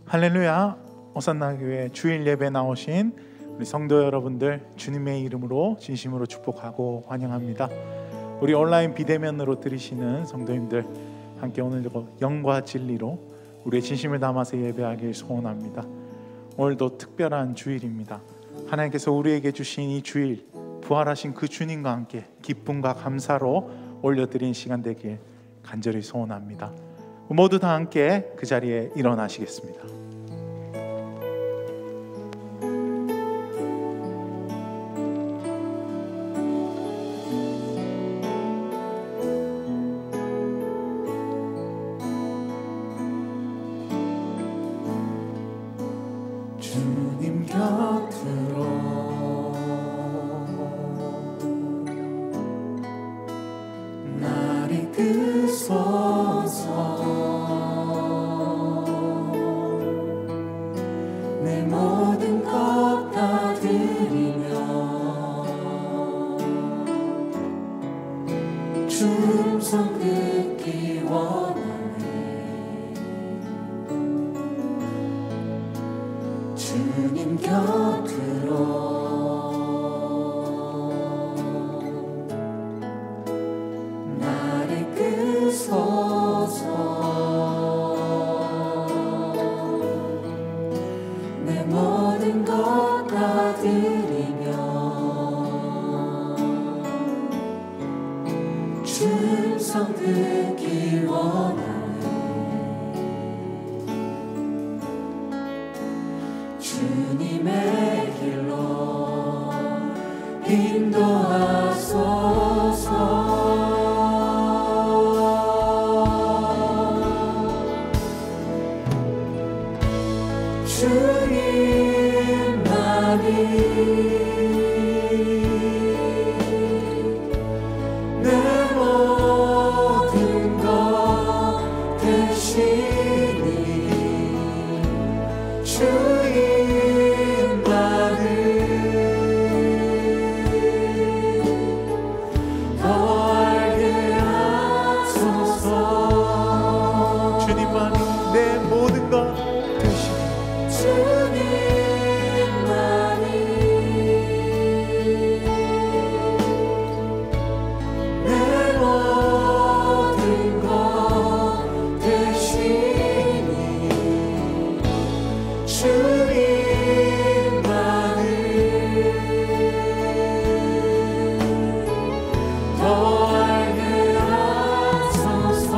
할렐루야. 오산나 교회 주일 예배 나오신 우리 성도 여러분들 주님의 이름으로 진심으로 축복하고 환영합니다. 우리 온라인 비대면으로 들으시는 성도님들 함께 오늘도 영과 진리로 우리의 진심을 담아서 예배하길 소원합니다. 오늘도 특별한 주일입니다. 하나님께서 우리에게 주신 이 주일, 부활하신 그 주님과 함께 기쁨과 감사로 올려드린 시간 되길 간절히 소원합니다. 모두 다 함께 그 자리에 일어나시겠습니다. 주님 곁으로 날 이끄소서. 내 모든 것 다 드리며 주 음성 듣기 원하네. 주님 곁으로 날 이끄소서. 내 모든 것 다 드리며 주 음성 듣기 원하네. 주님의 길로 인도하소서. 주님만이 내 모든 것 되시니 주님만을 더 알게 하소서. 주님만이 내 모든 것 되시니 주님만이 내 모든 것 되시니 주님만을 더 알게 하소서.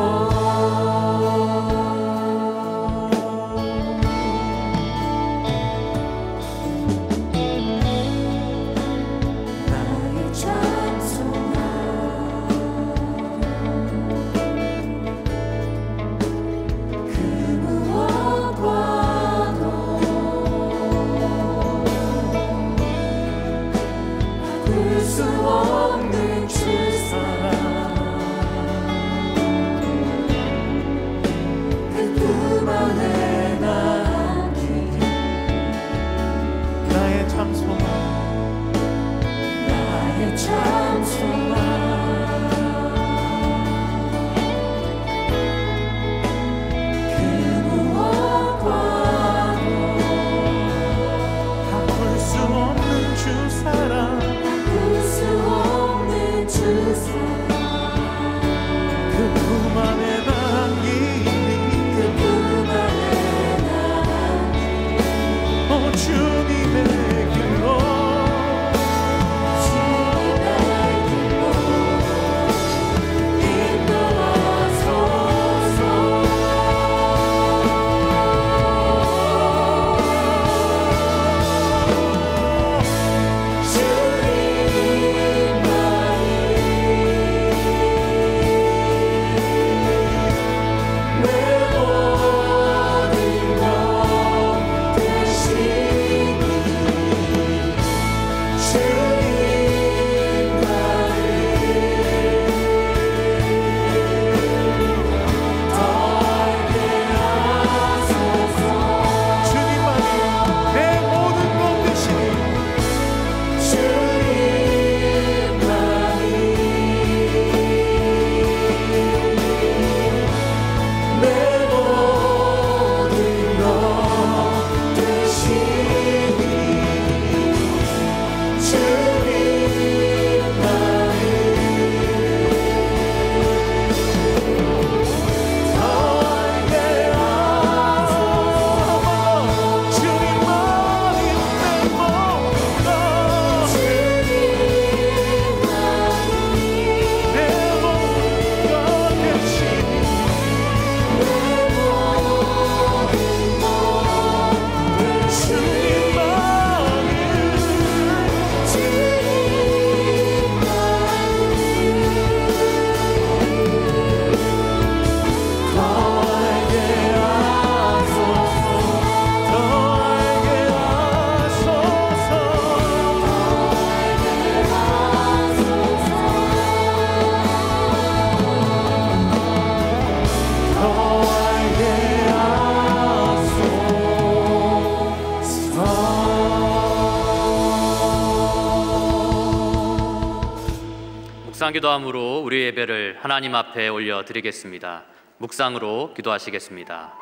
기도함으로 우리 예배를 하나님 앞에 올려드리겠습니다. 묵상으로 기도하시겠습니다.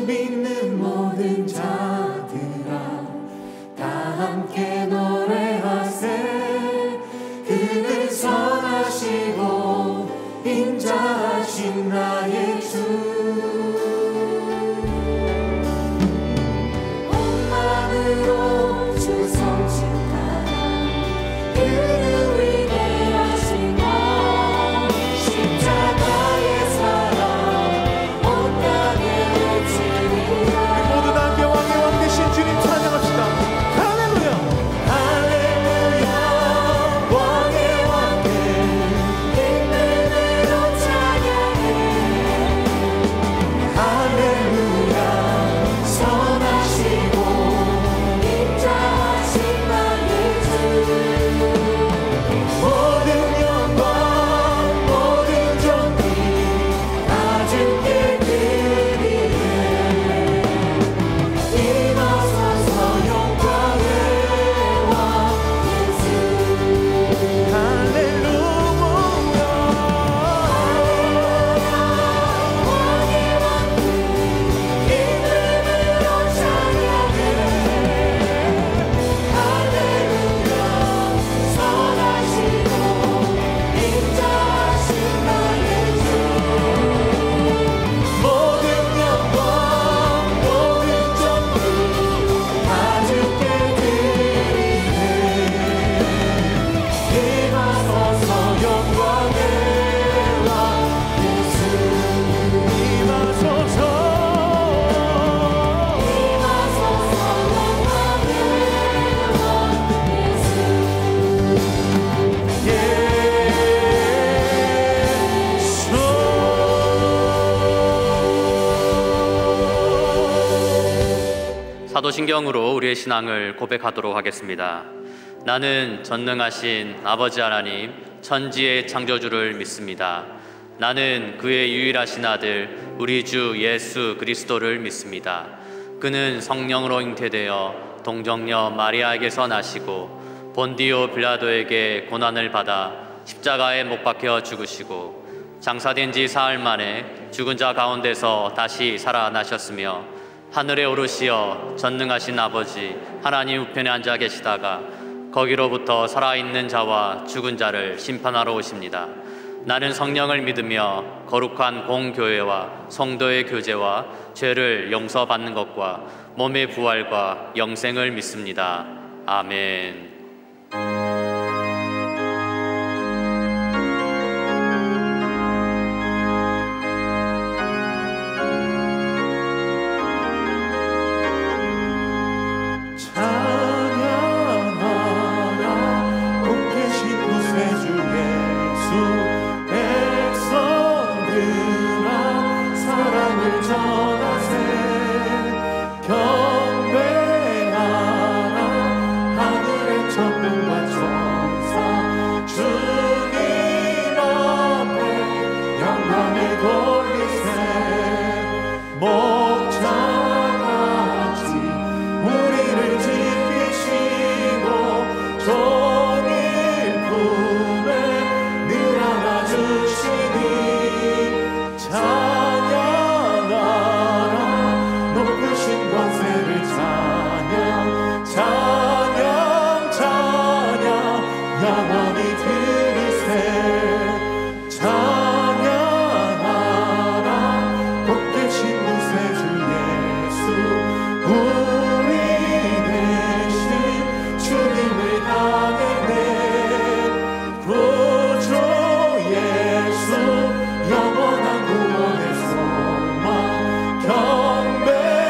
믿는 모든 자들아 다 함께 노래하세. 그는 선하시고 인자하신 나의 주. 온 마음으로 주 성축하라. 그는 위대하시고 십자가의 사랑 온 땅에 외치리라. 모두 다 함께 왕의 왕 되신 주님 찬양합시다. 할렐루야. 할렐루야. 왕의 왕들 힘으로 찬양해. 할렐루야. 선하시고 인자하신 나의 주. 모든 영광 모든 존귀 다 주께 드리네. 임하소서 영광의 왕 예수. 할렐루야. 왕의 왕들 이름으로 찬양해. 할렐루야. 선하시고 인자하신 나의 주. 모든 영광 모든 존귀 다 주께 드리네. 임하소서 영광의 왕 예수. 임하소서. 임하소서 영광의 왕 사도신경으로 우리의 신앙을 고백하도록 하겠습니다. 나는 전능하신 아버지 하나님 천지의 창조주를 믿습니다. 나는 그의 유일하신 아들 우리 주 예수 그리스도를 믿습니다. 그는 성령으로 잉태되어 동정녀 마리아에게서 나시고 본디오 빌라도에게 고난을 받아 십자가에 못 박혀 죽으시고 장사된 지 사흘 만에 죽은 자 가운데서 다시 살아나셨으며 하늘에 오르시어 전능하신 아버지 하나님 우편에 앉아 계시다가 거기로부터 살아있는 자와 죽은 자를 심판하러 오십니다. 나는 성령을 믿으며 거룩한 공교회와 성도의 교제와 죄를 용서받는 것과 몸의 부활과 영생을 믿습니다. 아멘. 찬양하라. 곧 계신 구세주 예수. 백성들아 사랑을 전하세. 경배하라. 하늘의 천군과 천사 주님 앞에 영광을 돌리세. 목자같이 우리를 지키시고 종일 품에 늘 안아주시니 찬양하라. 높으신 권세를 찬양 찬양 찬양 영원히 드리세. 찬양하라. 곧 계신 구세주 예수. 우리 대신 주님을 당했네. 구주 예수 영원한 구원의 소망. 경배하며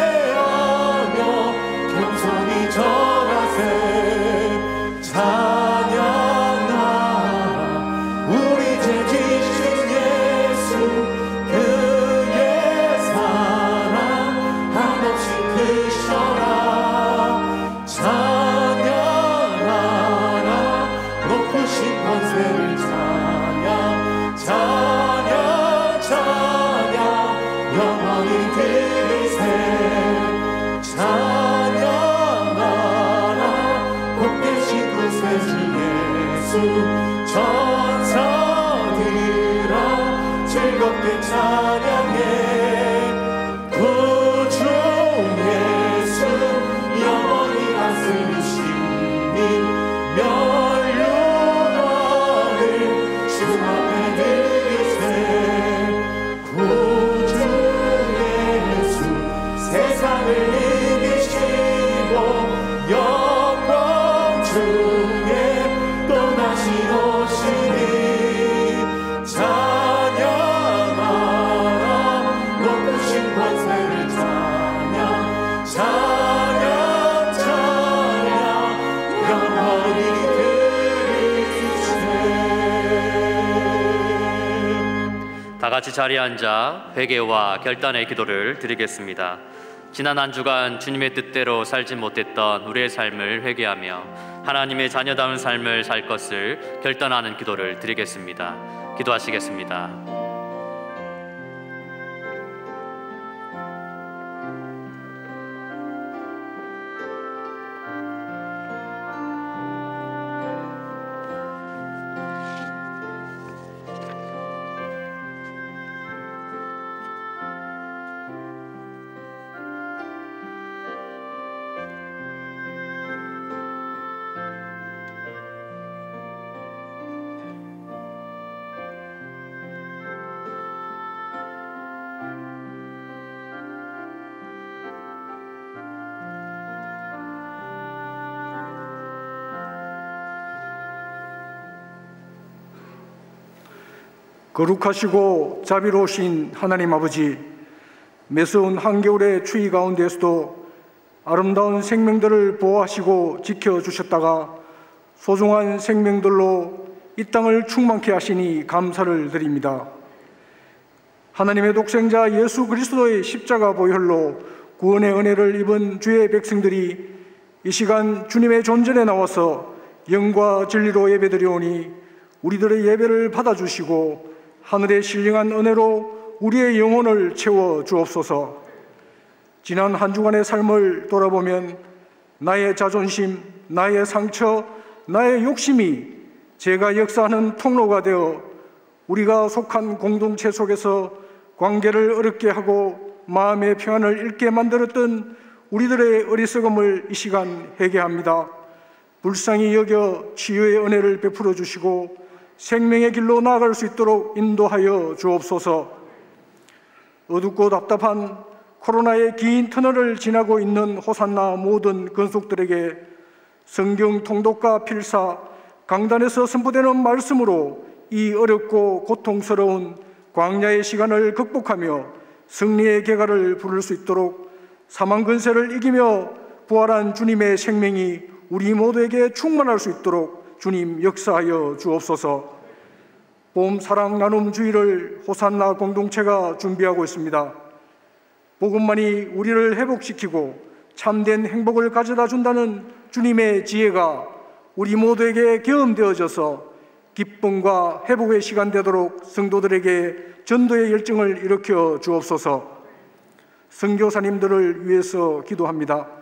겸손히 절하세. 찬양하라. 우리 죄 지신 예수. 그의 사랑 한없이 크셔라. 찬양하라. 높으신 권세를 찬양 찬양 찬양 영원히 드리세. 예수 전사들아 즐겁게 찬양해 구주 예수 영원히 다스리시니 멸류관을 주 앞에 드리세 구주 예수 세상을 이기시고 영광 중에 또다시 오시니 찬양하라 높으신 권세를 찬양 찬양 찬양 영원히 드리세. 다 같이 자리에 앉아 회개와 결단의 기도를 드리겠습니다. 지난 한 주간 주님의 뜻대로 살지 못했던 우리의 삶을 회개하며 하나님의 자녀다운 삶을 살 것을 결단하는 기도를 드리겠습니다. 기도하시겠습니다. 거룩하시고 자비로우신 하나님 아버지, 매서운 한겨울의 추위 가운데서도 아름다운 생명들을 보호하시고 지켜주셨다가 소중한 생명들로 이 땅을 충만케 하시니 감사를 드립니다. 하나님의 독생자 예수 그리스도의 십자가 보혈로 구원의 은혜를 입은 주의 백성들이 이 시간 주님의 존전에 나와서 영과 진리로 예배드리오니 우리들의 예배를 받아주시고 하늘의 신령한 은혜로 우리의 영혼을 채워 주옵소서. 지난 한 주간의 삶을 돌아보면 나의 자존심, 나의 상처, 나의 욕심이 죄가 역사하는 통로가 되어 우리가 속한 공동체 속에서 관계를 어렵게 하고 마음의 평안을 잃게 만들었던 우리들의 어리석음을 이 시간 회개합니다. 불쌍히 여겨 치유의 은혜를 베풀어 주시고 생명의 길로 나아갈 수 있도록 인도하여 주옵소서. 어둡고 답답한 코로나의 긴 터널을 지나고 있는 호산나 모든 건속들에게 성경 통독과 필사, 강단에서 선포되는 말씀으로 이 어렵고 고통스러운 광야의 시간을 극복하며 승리의 개가를 부를 수 있도록 사망 근세를 이기며 부활한 주님의 생명이 우리 모두에게 충만할 수 있도록 주님 역사하여 주옵소서. 봄 사랑 나눔 주일을 호산나 공동체가 준비하고 있습니다. 복음만이 우리를 회복시키고 참된 행복을 가져다 준다는 주님의 지혜가 우리 모두에게 경험되어져서 기쁨과 회복의 시간 되도록 성도들에게 전도의 열정을 일으켜 주옵소서. 선교사님들을 위해서 기도합니다.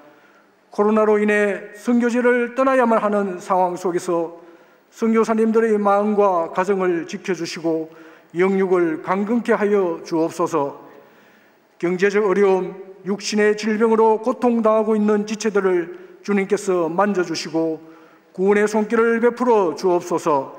코로나로 인해 선교지를 떠나야만 하는 상황 속에서 선교사님들의 마음과 가정을 지켜주시고 영육을 강건케 하여 주옵소서. 경제적 어려움, 육신의 질병으로 고통당하고 있는 지체들을 주님께서 만져주시고 구원의 손길을 베풀어 주옵소서.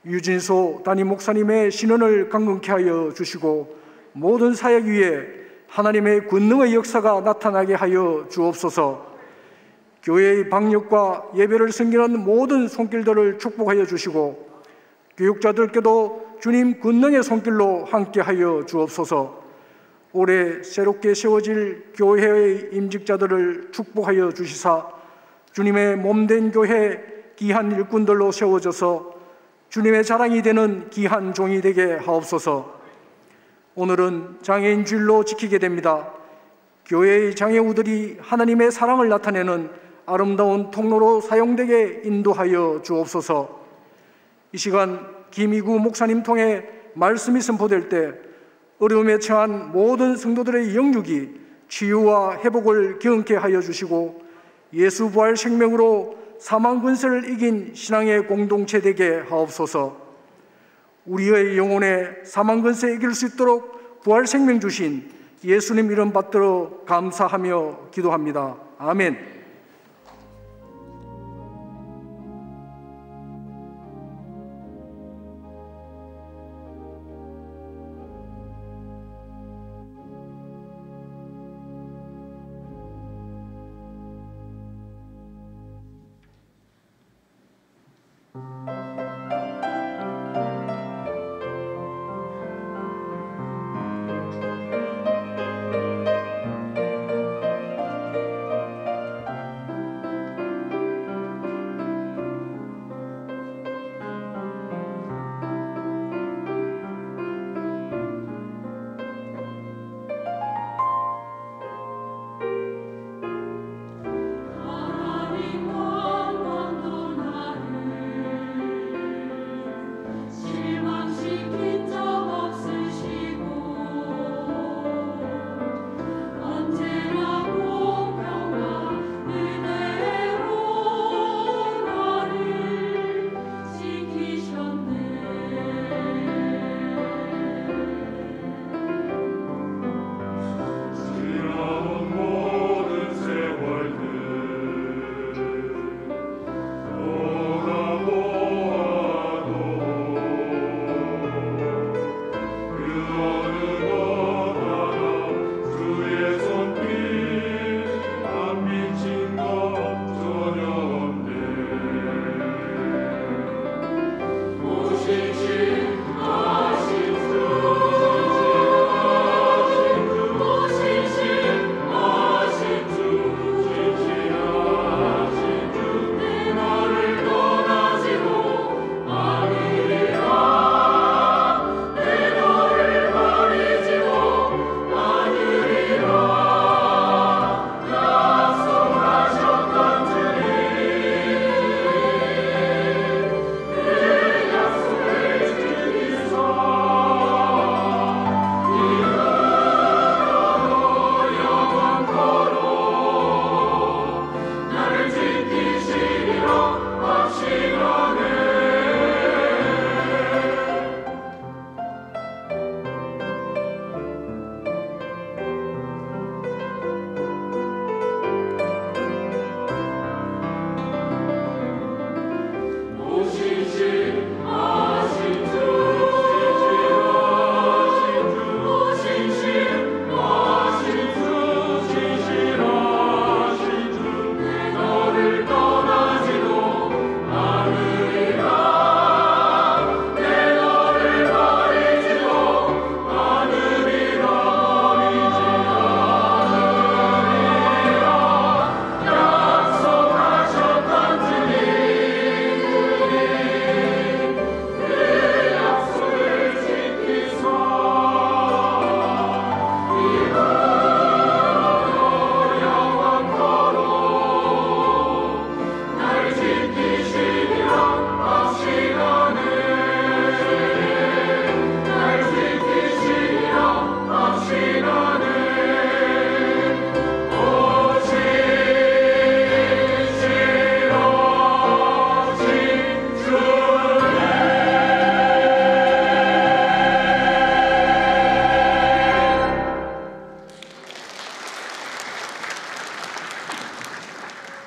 유진소 담임 목사님의 신원을 강건케 하여 주시고 모든 사역 위에 하나님의 권능의 역사가 나타나게 하여 주옵소서. 교회의 방역과 예배를 섬기는 모든 손길들을 축복하여 주시고 교육자들께도 주님 권능의 손길로 함께하여 주옵소서. 올해 새롭게 세워질 교회의 임직자들을 축복하여 주시사 주님의 몸된 교회 귀한 일꾼들로 세워져서 주님의 자랑이 되는 귀한 종이 되게 하옵소서. 오늘은 장애인 주일로 지키게 됩니다. 교회의 장애우들이 하나님의 사랑을 나타내는 아름다운 통로로 사용되게 인도하여 주옵소서. 이 시간 김이구 목사님 통해 말씀이 선포될 때 어려움에 처한 모든 성도들의 영육이 치유와 회복을 경험케 하여 주시고 예수 부활 생명으로 사망 근세를 이긴 신앙의 공동체 되게 하옵소서. 우리의 영혼에 사망 근세 이길 수 있도록 부활 생명 주신 예수님 이름 받들어 감사하며 기도합니다. 아멘.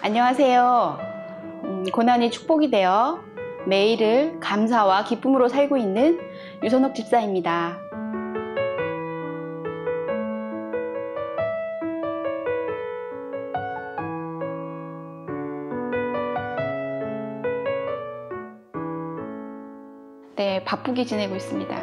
안녕하세요. 고난이 축복이 되어 매일을 감사와 기쁨으로 살고 있는 유선옥 집사입니다. 네, 바쁘게 지내고 있습니다.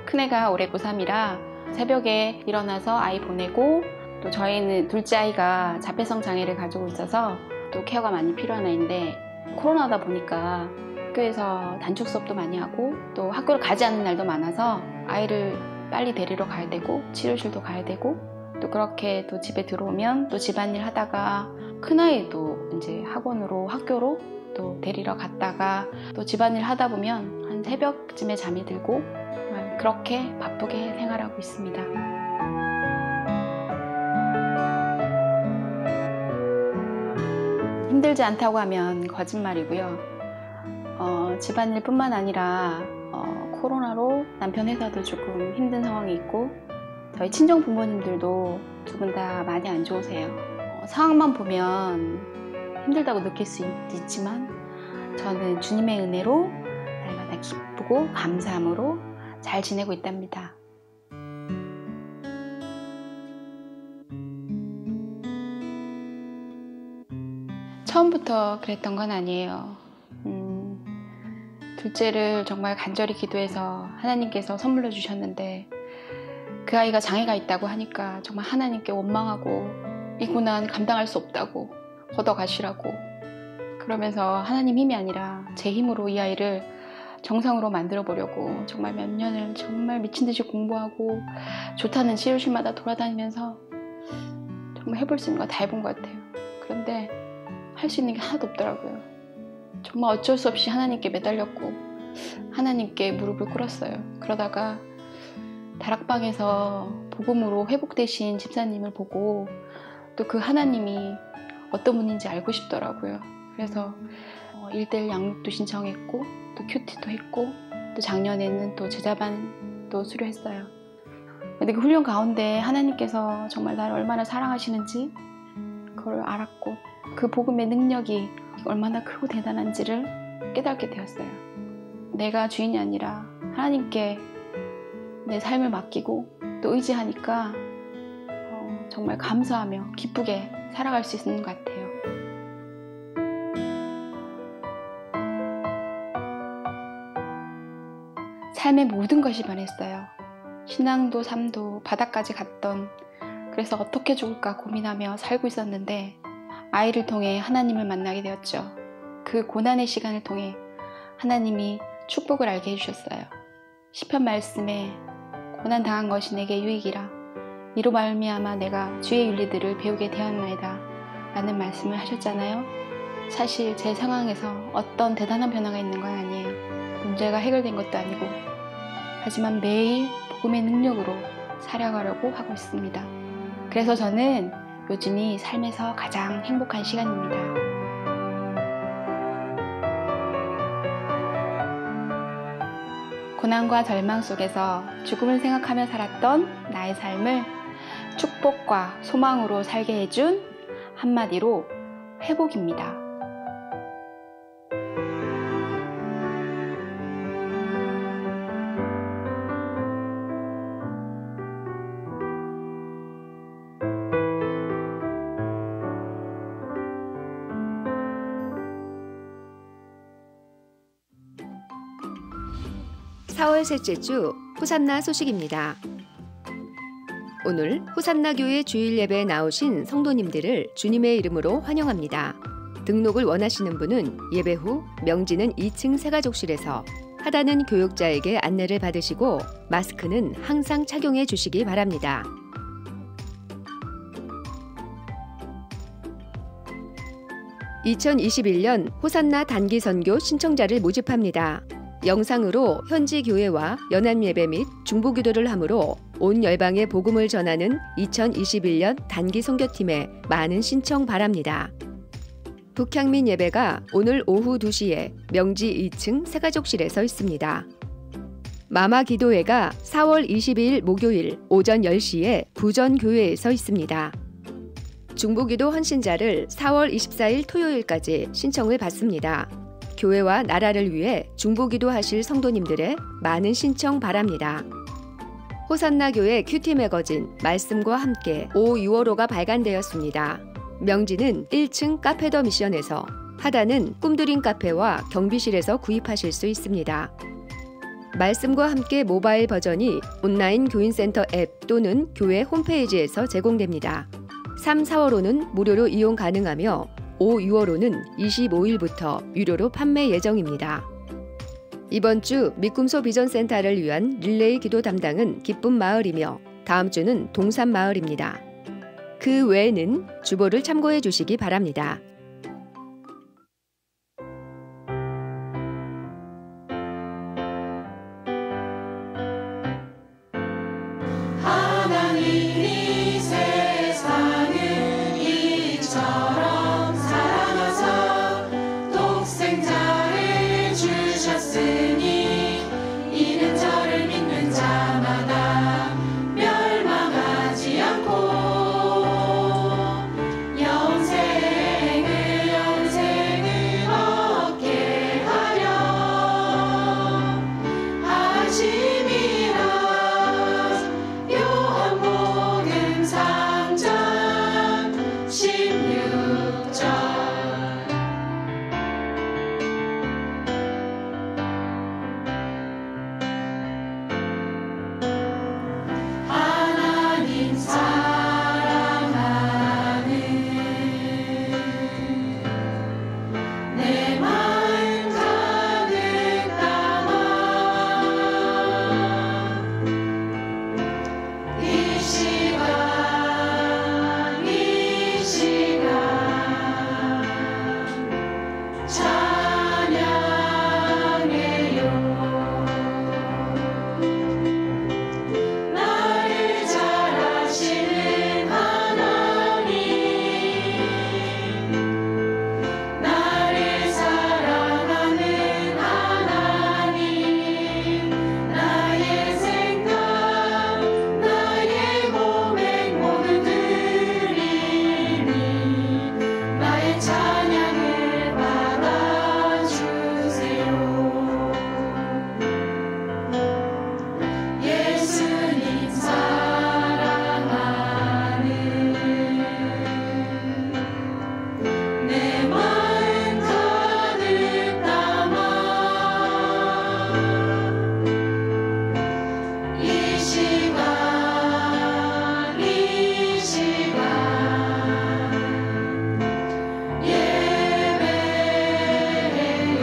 큰애가 올해 고3이라 새벽에 일어나서 아이 보내고, 또 저희는 둘째 아이가 자폐성 장애를 가지고 있어서 또 케어가 많이 필요한 아이인데, 코로나다 보니까 학교에서 단축 수업도 많이 하고 또 학교를 가지 않는 날도 많아서 아이를 빨리 데리러 가야 되고 치료실도 가야 되고, 또 그렇게 또 집에 들어오면 또 집안일 하다가 큰아이도 이제 학교로 또 데리러 갔다가 또 집안일 하다 보면 한 새벽쯤에 잠이 들고, 그렇게 바쁘게 생활하고 있습니다. 힘들지 않다고 하면 거짓말이고요. 집안일뿐만 아니라 코로나로 남편 회사도 조금 힘든 상황이 있고 저희 친정 부모님들도 두 분 다 많이 안 좋으세요. 상황만 보면 힘들다고 느낄 수 있지만 저는 주님의 은혜로 날마다 기쁘고 감사함으로 잘 지내고 있답니다. 처음부터 그랬던 건 아니에요. 둘째를 정말 간절히 기도해서 하나님께서 선물로 주셨는데 그 아이가 장애가 있다고 하니까 정말 하나님께 원망하고 이 고난 감당할 수 없다고 걷어가시라고 그러면서 하나님 힘이 아니라 제 힘으로 이 아이를 정상으로 만들어 보려고 정말 몇 년을 정말 미친 듯이 공부하고 좋다는 치료실마다 돌아다니면서 정말 해볼 수 있는 거 다 해본 것 같아요. 그런데 할 수 있는 게 하나도 없더라고요. 정말 어쩔 수 없이 하나님께 매달렸고 하나님께 무릎을 꿇었어요. 그러다가 다락방에서 복음으로 회복되신 집사님을 보고 또 그 하나님이 어떤 분인지 알고 싶더라고요. 그래서 1:1 양육도 신청했고 또 큐티도 했고 또 작년에는 또 제자반도 수료했어요. 근데 그 훈련 가운데 하나님께서 정말 나를 얼마나 사랑하시는지 그걸 알았고 그 복음의 능력이 얼마나 크고 대단한지를 깨닫게 되었어요. 내가 주인이 아니라 하나님께 내 삶을 맡기고 또 의지하니까 정말 감사하며 기쁘게 살아갈 수 있는 것 같아요. 삶의 모든 것이 변했어요. 신앙도 삶도 바닥까지 갔던 그래서 어떻게 죽을까 고민하며 살고 있었는데 아이를 통해 하나님을 만나게 되었죠. 그 고난의 시간을 통해 하나님이 축복을 알게 해주셨어요. 시편 말씀에 고난당한 것이 내게 유익이라 이로 말미암아 내가 주의 윤리들을 배우게 되었나이다 라는 말씀을 하셨잖아요. 사실 제 상황에서 어떤 대단한 변화가 있는 건 아니에요. 문제가 해결된 것도 아니고 하지만 매일 복음의 능력으로 살아가려고 하고 있습니다. 그래서 저는 요즘이 삶에서 가장 행복한 시간입니다. 고난과 절망 속에서 죽음을 생각하며 살았던 나의 삶을 축복과 소망으로 살게 해준 한마디로 회복입니다. (4월) 셋째 주 호산나 소식입니다. 오늘 호산나 교회 주일 예배에 나오신 성도님들을 주님의 이름으로 환영합니다. 등록을 원하시는 분은 예배 후 명지는 2층 새가족실에서 하다는 교육자에게 안내를 받으시고 마스크는 항상 착용해 주시기 바랍니다. (2021년) 호산나 단기 선교 신청자를 모집합니다. 영상으로 현지 교회와 연합예배 및 중보기도를 하므로 온 열방에 복음을 전하는 2021년 단기 선교팀에 많은 신청 바랍니다. 북향민 예배가 오늘 오후 2시에 명지 2층 새가족실에서 있습니다. 마마 기도회가 4월 22일 목요일 오전 10시에 부전교회에서 있습니다. 중보기도 헌신자를 4월 24일 토요일까지 신청을 받습니다. 교회와 나라를 위해 중보기도 하실 성도님들의 많은 신청 바랍니다. 호산나 교회 큐티 매거진 말씀과 함께 5, 6월호가 발간되었습니다. 명지는 1층 카페 더 미션에서, 하다는 꿈드림 카페와 경비실에서 구입하실 수 있습니다. 말씀과 함께 모바일 버전이 온라인 교인센터 앱 또는 교회 홈페이지에서 제공됩니다. 3, 4월호는 무료로 이용 가능하며 5, 6월호는 25일부터 유료로 판매 예정입니다. 이번 주 미꿈소 비전센터를 위한 릴레이 기도 담당은 기쁨 마을이며 다음 주는 동산 마을입니다. 그 외에는 주보를 참고해 주시기 바랍니다. 하나님이 세상을 이처럼 사랑하사 오셨으니 이는 저를 믿는 자마다 멸망하지 않고 영생을 얻게 하려 하심이라. 요한복음 3장 16절. 하나님 사랑하는 내 마음 가득 담아 이 시간 찬양해요. 나를 잘 아시는 하나님, 나를 사랑하는 하나님, 나의 생각, 나의 고백 모두 드리니 나의 찬양을 받아주세요. 예수님 사랑하는 내 마음 가득 담아 이 시간 예배해요.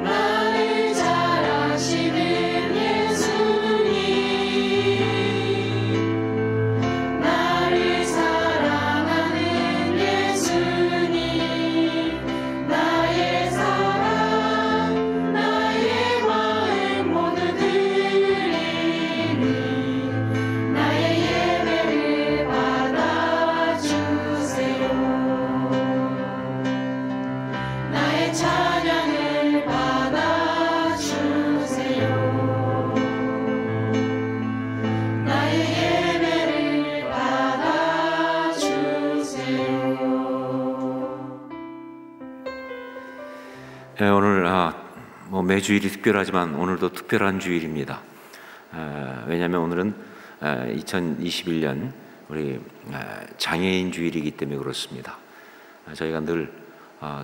나를 잘 아시는 예수님, 나를 사랑하는 예수님, 나의 사랑, 나의 마음 모두 드리니 나의 예배를 받아주세요. 나의 찬양을 받아주세요. 나의 예배를 받아주세요. 오늘 매주일이 특별하지만 오늘도 특별한 주일입니다. 왜냐하면 오늘은 2021년 우리 장애인 주일이기 때문에 그렇습니다. 저희가 늘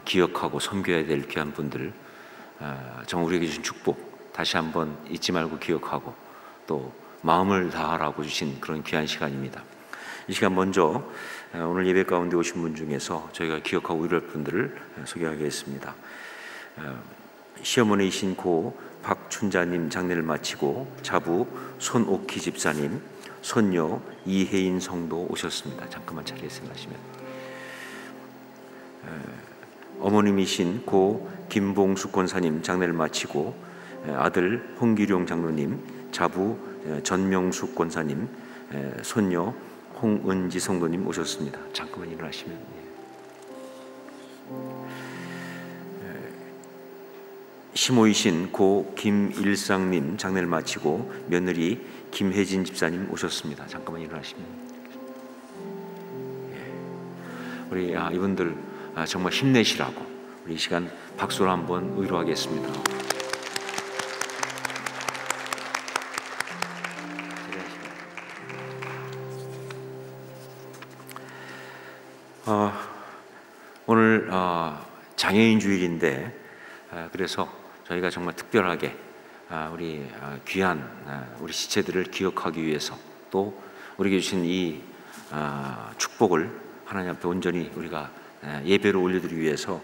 기억하고 섬겨야 될 귀한 분들, 정말 우리에게 주신 축복 다시 한번 잊지 말고 기억하고 또 마음을 다하라고 주신 그런 귀한 시간입니다. 이 시간 먼저 오늘 예배 가운데 오신 분 중에서 저희가 기억하고 위로할 분들을 소개하겠습니다. 시어머니이신 고 박춘자님 장례를 마치고 자부 손옥희 집사님, 손녀 이혜인 성도 오셨습니다. 잠깐만 자리에서 일어나시면. 어머님이신 고 김봉숙 권사님 장례를 마치고 아들 홍기룡 장로님, 자부 전명숙 권사님, 손녀 홍은지 성도님 오셨습니다. 잠깐만 일어나시면. 시모이신 고 김일상님 장례를 마치고 며느리 김혜진 집사님 오셨습니다. 잠깐만 일어나시면. 우리 이분들 정말 힘내시라고 우리 이 시간 박수로 한번 위로하겠습니다. 오늘 장애인 주일인데 그래서 저희가 정말 특별하게 우리 귀한 우리 지체들을 기억하기 위해서 또 우리에게 주신 이 축복을 하나님 앞에 온전히 우리가 예배로 올려드리기 위해서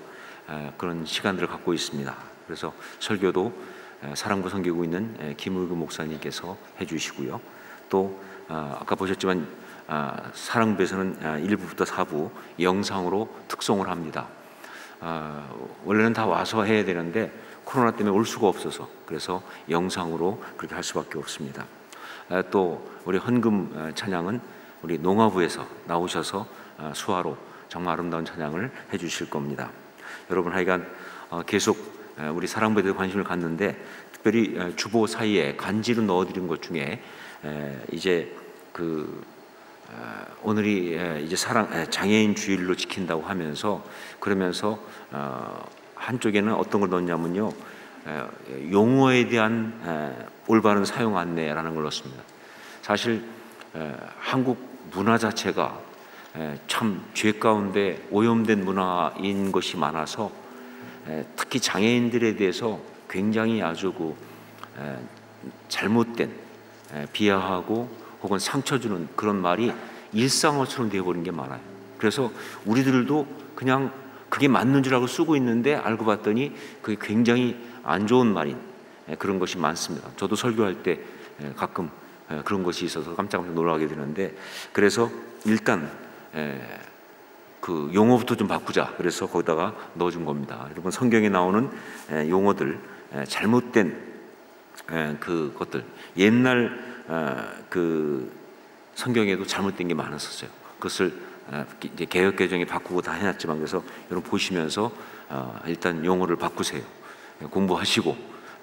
그런 시간들을 갖고 있습니다. 그래서 설교도 사랑과 섬기고 있는 김의구 목사님께서 해주시고요. 또 아까 보셨지만 사랑부에서는 1부부터 4부 영상으로 특송을 합니다. 원래는 다 와서 해야 되는데 코로나 때문에 올 수가 없어서 그래서 영상으로 그렇게 할 수밖에 없습니다. 또 우리 헌금 찬양은 우리 농화부에서 나오셔서 수화로 정말 아름다운 찬양을 해주실 겁니다. 여러분 하여간 계속 우리 사랑부에 대해 관심을 갖는데, 특별히 주보 사이에 간지로 넣어드린 것 중에 이제 오늘이 이제 장애인 주일로 지킨다고 하면서, 그러면서 한쪽에는 어떤 걸 넣었냐면요, 용어에 대한 올바른 사용 안내라는 걸 넣었습니다. 사실 한국 문화 자체가 참 죄 가운데 오염된 문화인 것이 많아서 특히 장애인들에 대해서 굉장히 아주 잘못된 비하하고 혹은 상처 주는 그런 말이 일상어처럼 되어버린 게 많아요. 그래서 우리들도 그냥 그게 맞는 줄 알고 쓰고 있는데 알고 봤더니 그게 굉장히 안 좋은 말인 그런 것이 많습니다. 저도 설교할 때 가끔 그런 것이 있어서 깜짝 놀라게 되는데, 그래서 일단 그 용어부터 좀 바꾸자, 그래서 거기다가 넣어준 겁니다. 여러분, 성경에 나오는 용어들, 잘못된 그것들, 옛날 그 성경에도 잘못된 게 많았었어요. 그것을 이제 개역 개정에 바꾸고 다 해놨지만, 그래서 여러분 보시면서 일단 용어를 바꾸세요. 공부하시고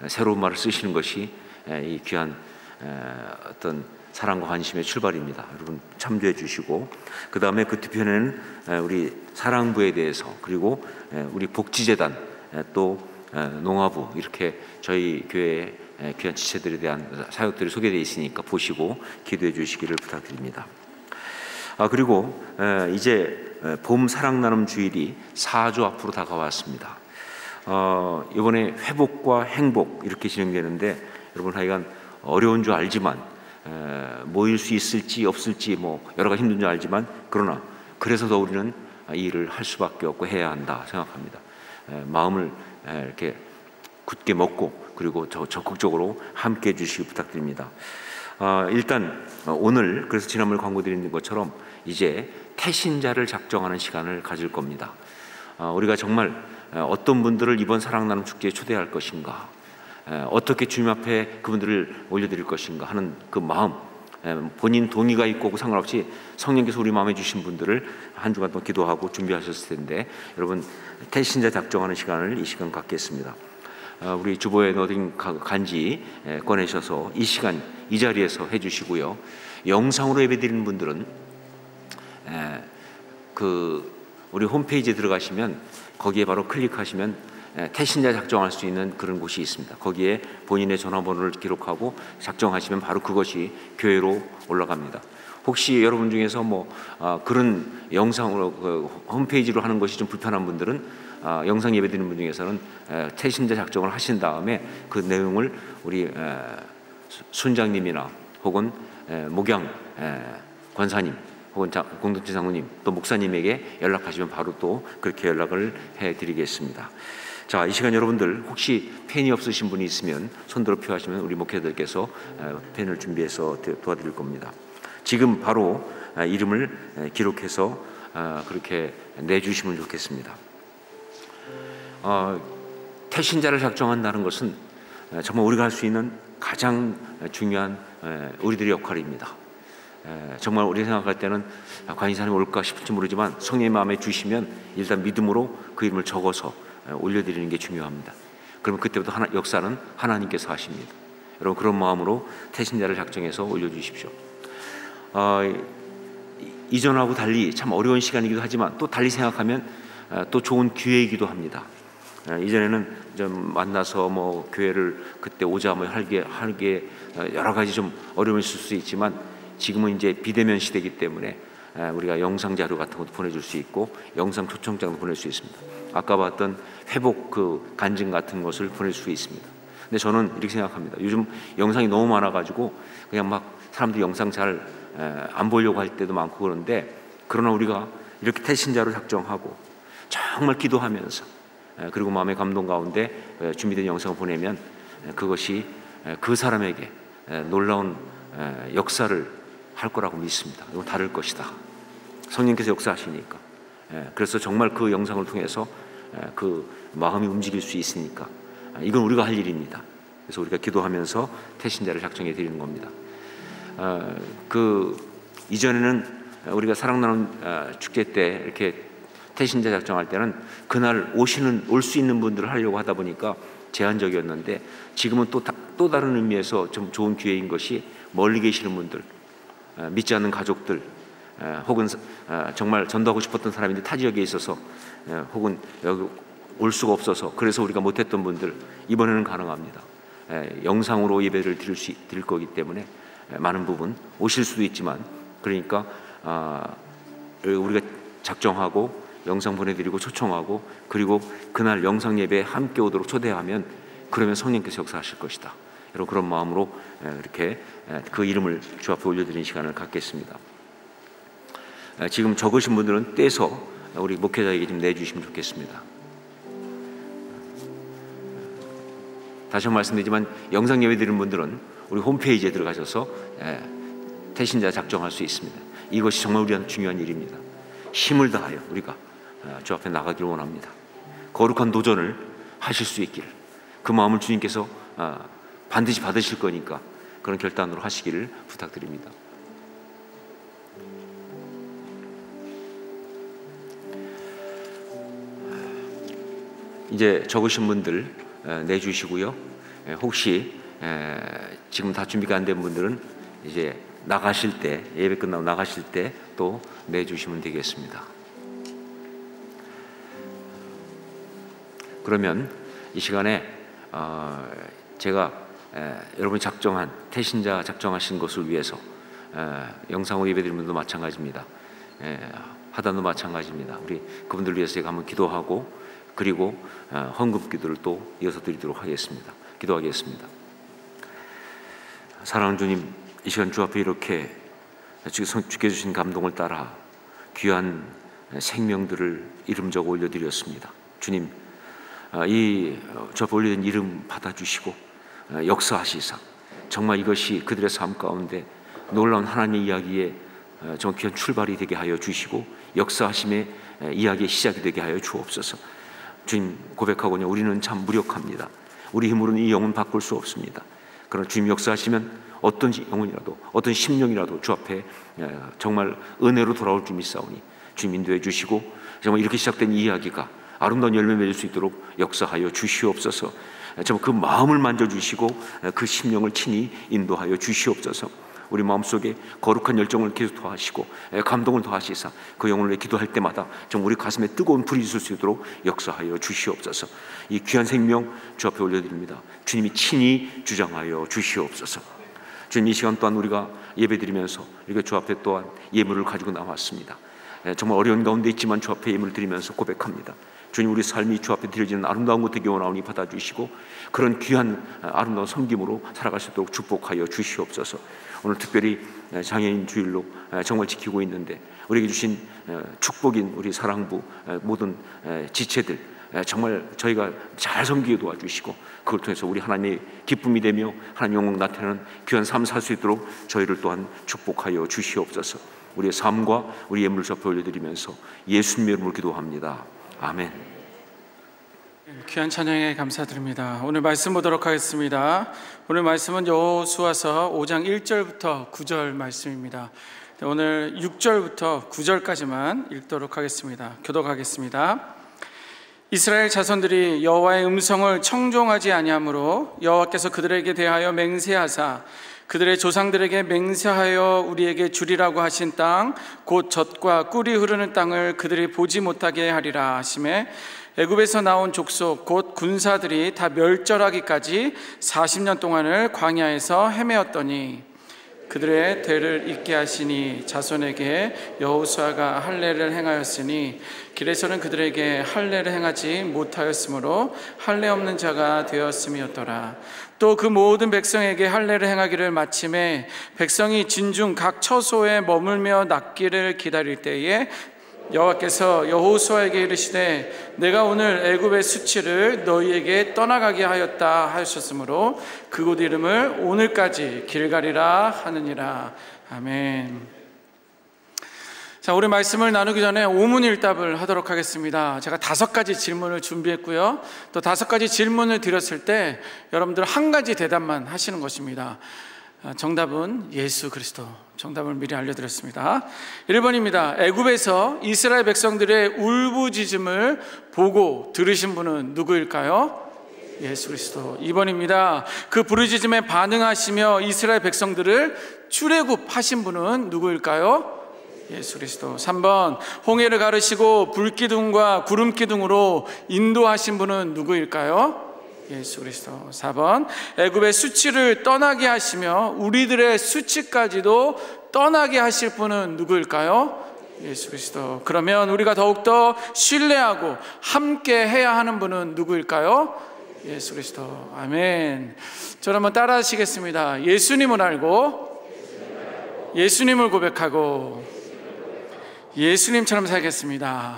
새로운 말을 쓰시는 것이 이 귀한 어떤 사랑과 관심의 출발입니다. 여러분 참조해 주시고, 그 다음에 그 뒤편에는 우리 사랑부에 대해서, 그리고 우리 복지재단, 또 농화부, 이렇게 저희 교회 귀한 지체들에 대한 사역들이 소개되어 있으니까 보시고 기도해 주시기를 부탁드립니다. 그리고 이제 봄 사랑 나눔 주일이 4주 앞으로 다가왔습니다. 이번에 회복과 행복 이렇게 진행되는데, 여러분 하여간 어려운 줄 알지만, 모일 수 있을지 없을지 뭐 여러 가지 힘든 줄 알지만, 그러나 그래서 더 우리는 이 일을 할 수밖에 없고 해야 한다 생각합니다. 마음을 이렇게 굳게 먹고, 그리고 적극적으로 함께 해주시기 부탁드립니다. 일단 오늘, 그래서 지난번에 광고드린 것처럼 이제 태신자를 작정하는 시간을 가질 겁니다. 우리가 정말 어떤 분들을 이번 사랑나눔 축제에 초대할 것인가, 어떻게 주님 앞에 그분들을 올려드릴 것인가 하는 그 마음, 본인 동의가 있고 상관없이 성령께서 우리 마음에 주신 분들을 한 주간 동안 기도하고 준비하셨을 텐데, 여러분 태신자 작정하는 시간을 이 시간 갖겠습니다. 우리 주보에 넣어드린 간지 꺼내셔서 이 시간 이 자리에서 해주시고요. 영상으로 예배드리는 분들은 우리 홈페이지에 들어가시면 거기에 바로 클릭하시면 태신자 작정할 수 있는 그런 곳이 있습니다. 거기에 본인의 전화번호를 기록하고 작정하시면 바로 그것이 교회로 올라갑니다. 혹시 여러분 중에서 그런 영상으로 홈페이지로 하는 것이 좀 불편한 분들은 영상 예배드리는 분 중에서는 태신자 작정을 하신 다음에 그 내용을 우리 순장님이나 혹은 목양 권사님 혹은 공동체 장로님 또 목사님에게 연락하시면 바로 또 그렇게 연락을 해드리겠습니다. 자, 이 시간 여러분들 혹시 펜이 없으신 분이 있으면 손들어 표하시면 우리 목회자들께서 펜을 준비해서 도와드릴 겁니다. 지금 바로 이름을 기록해서 그렇게 내주시면 좋겠습니다. 태신자를 작정한다는 것은 정말 우리가 할 수 있는 가장 중요한 우리들의 역할입니다. 정말 우리 생각할 때는 과연 이 사람이 올까 싶을지 모르지만 성령의 마음에 주시면 일단 믿음으로 그 이름을 적어서 올려드리는 게 중요합니다. 그러면 그때부터 역사는 하나님께서 하십니다. 여러분 그런 마음으로 태신자를 작정해서 올려주십시오. 이전하고 달리 참 어려운 시간이기도 하지만 또 달리 생각하면 또 좋은 기회이기도 합니다. 이전에는 좀 만나서 교회를 그때 오자 하게 여러 가지 좀 어려움이 있을 수 있지만 지금은 이제 비대면 시대이기 때문에 우리가 영상 자료 같은 것도 보내줄 수 있고 영상 초청장도 보낼 수 있습니다. 아까 봤던 회복 간증 같은 것을 보낼 수 있습니다. 근데 저는 이렇게 생각합니다. 요즘 영상이 너무 많아가지고 그냥 사람들이 영상 잘 안 보려고 할 때도 많고 그런데, 그러나 우리가 이렇게 태신자로 작정하고 정말 기도하면서 그리고 마음의 감동 가운데 준비된 영상을 보내면 그것이 그 사람에게 놀라운 역사를 할 거라고 믿습니다. 이건 다를 것이다. 성령께서 역사하시니까. 그래서 정말 그 영상을 통해서 그 마음이 움직일 수 있으니까 이건 우리가 할 일입니다. 그래서 우리가 기도하면서 태신자를 작정해 드리는 겁니다. 이전에는 우리가 사랑나눔 축제 때 이렇게 태신자 작정할 때는 그날 올 수 있는 분들을 하려고 하다 보니까 제한적이었는데, 지금은 또 다른 의미에서 좀 좋은 기회인 것이 멀리 계시는 분들, 믿지 않는 가족들, 혹은 정말 전도하고 싶었던 사람인데 타 지역에 있어서 혹은 여기 올 수가 없어서 그래서 우리가 못했던 분들, 이번에는 가능합니다. 영상으로 예배를 드릴 거기 때문에 많은 부분 오실 수도 있지만, 그러니까 우리가 작정하고 영상 보내드리고 초청하고, 그리고 그날 영상 예배에 함께 오도록 초대하면, 그러면 성령께서 역사하실 것이다. 여러분, 그런 마음으로 이렇게 그 이름을 주 앞에 올려드리는 시간을 갖겠습니다. 지금 적으신 분들은 떼서 우리 목회자에게 좀 내주시면 좋겠습니다. 다시 한번 말씀드리지만, 영상 예배 드리는 분들은 우리 홈페이지에 들어가셔서 태신자 작정할 수 있습니다. 이것이 정말 우리한테 중요한 일입니다. 힘을 다하여 우리가 주 앞에 나가기를 원합니다. 거룩한 도전을 하실 수 있기를, 그 마음을 주님께서 반드시 받으실 거니까 그런 결단으로 하시기를 부탁드립니다. 이제 적으신 분들 내주시고요. 혹시 지금 다 준비가 안 된 분들은 이제 나가실 때, 예배 끝나고 나가실 때 또 내주시면 되겠습니다. 그러면 이 시간에 제가 여러분이 작정한, 태신자 작정하신 것을 위해서 영상으로 예배 드리는 분도 마찬가지입니다. 하단도 마찬가지입니다. 우리 그분들 위해서 제가 한번 기도하고, 그리고 헌금 기도를 또 이어서 드리도록 하겠습니다. 기도하겠습니다. 사랑하는 주님, 이 시간 주 앞에 이렇게 주께 주신 감동을 따라 귀한 생명들을 이름 적어 올려드렸습니다. 주님, 이 주 앞에 올려진 이름 받아주시고 역사하시사, 정말 이것이 그들의 삶 가운데 놀라운 하나님의 이야기에 정말 귀한 출발이 되게 하여 주시고, 역사하심의 이야기의 시작이 되게 하여 주옵소서. 주님, 고백하거든요. 우리는 참 무력합니다. 우리 힘으로는 이 영혼 바꿀 수 없습니다. 그러나 주님 역사하시면 어떤 영혼이라도, 어떤 심령이라도 주 앞에 정말 은혜로 돌아올 줄 믿사오니 주님 인도해 주시고, 정말 이렇게 시작된 이 이야기가 아름다운 열매 맺을 수 있도록 역사하여 주시옵소서. 정말 그 마음을 만져주시고 그 심령을 친히 인도하여 주시옵소서. 우리 마음속에 거룩한 열정을 계속 더하시고 감동을 더하시사 그 영혼을 위해 기도할 때마다 좀 우리 가슴에 뜨거운 불이 있을 수 있도록 역사하여 주시옵소서. 이 귀한 생명 주 앞에 올려드립니다. 주님이 친히 주장하여 주시옵소서. 주님, 이 시간 또한 우리가 예배드리면서 이렇게 주 앞에 또한 예물을 가지고 나왔습니다. 정말 어려운 가운데 있지만 주 앞에 예물을 드리면서 고백합니다. 주님, 우리 삶이 주 앞에 드려지는 아름다운 곳 되기 원하오니 받아주시고, 그런 귀한 아름다운 섬김으로 살아갈 수 있도록 축복하여 주시옵소서. 오늘 특별히 장애인 주일로 정말 지키고 있는데, 우리에게 주신 축복인 우리 사랑부 모든 지체들, 정말 저희가 잘 섬기게 도와주시고, 그걸 통해서 우리 하나님의 기쁨이 되며 하나님 영광 나타내는 귀한 삶 살 수 있도록 저희를 또한 축복하여 주시옵소서. 우리의 삶과 우리 예물을 주 앞에 올려드리면서 예수님의 이름으로 기도합니다. 아멘. 귀한 찬양에 감사드립니다. 오늘 말씀 보도록 하겠습니다. 오늘 말씀은 여호수아서 5장 1절부터 9절 말씀입니다. 오늘 6절부터 9절까지만 읽도록 하겠습니다. 교독하겠습니다. 이스라엘 자손들이 여호와의 음성을 청종하지 아니하므로 여호와께서 그들에게 대하여 맹세하사 그들의 조상들에게 맹세하여 우리에게 주리라고 하신 땅, 곧 젖과 꿀이 흐르는 땅을 그들이 보지 못하게 하리라 하시매, 애굽에서 나온 족속 곧 군사들이 다 멸절하기까지 40년 동안을 광야에서 헤매었더니 그들의 대를 잇게 하시니 자손에게 여호수아가 할례를 행하였으니 길에서는 그들에게 할례를 행하지 못하였으므로 할례 없는 자가 되었음이었더라. 또 그 모든 백성에게 할례를 행하기를 마침에 백성이 진중 각 처소에 머물며 낫기를 기다릴 때에 여호와께서 여호수아에게 이르시되 내가 오늘 애굽의 수치를 너희에게 떠나가게 하였다 하셨으므로 그곳 이름을 오늘까지 길갈이라 하느니라. 아멘. 자, 우리 말씀을 나누기 전에 오문일답을 하도록 하겠습니다. 제가 5가지 질문을 준비했고요, 또 5가지 질문을 드렸을 때 여러분들 한 가지 대답만 하시는 것입니다. 정답은 예수 그리스도. 정답을 미리 알려드렸습니다. 1번입니다. 애굽에서 이스라엘 백성들의 울부짖음을 보고 들으신 분은 누구일까요? 예수 그리스도. 2번입니다. 그 부르짖음에 반응하시며 이스라엘 백성들을 출애굽하신 분은 누구일까요? 예수 그리스도. 3번. 홍해를 가르시고 불기둥과 구름기둥으로 인도하신 분은 누구일까요? 예수 그리스도. 4번. 애굽의 수치를 떠나게 하시며 우리들의 수치까지도 떠나게 하실 분은 누구일까요? 예수 그리스도. 그러면 우리가 더욱더 신뢰하고 함께 해야 하는 분은 누구일까요? 예수 그리스도. 아멘. 저를 한번 따라 하시겠습니다. 예수님을 알고 예수님을 고백하고 예수님처럼 살겠습니다.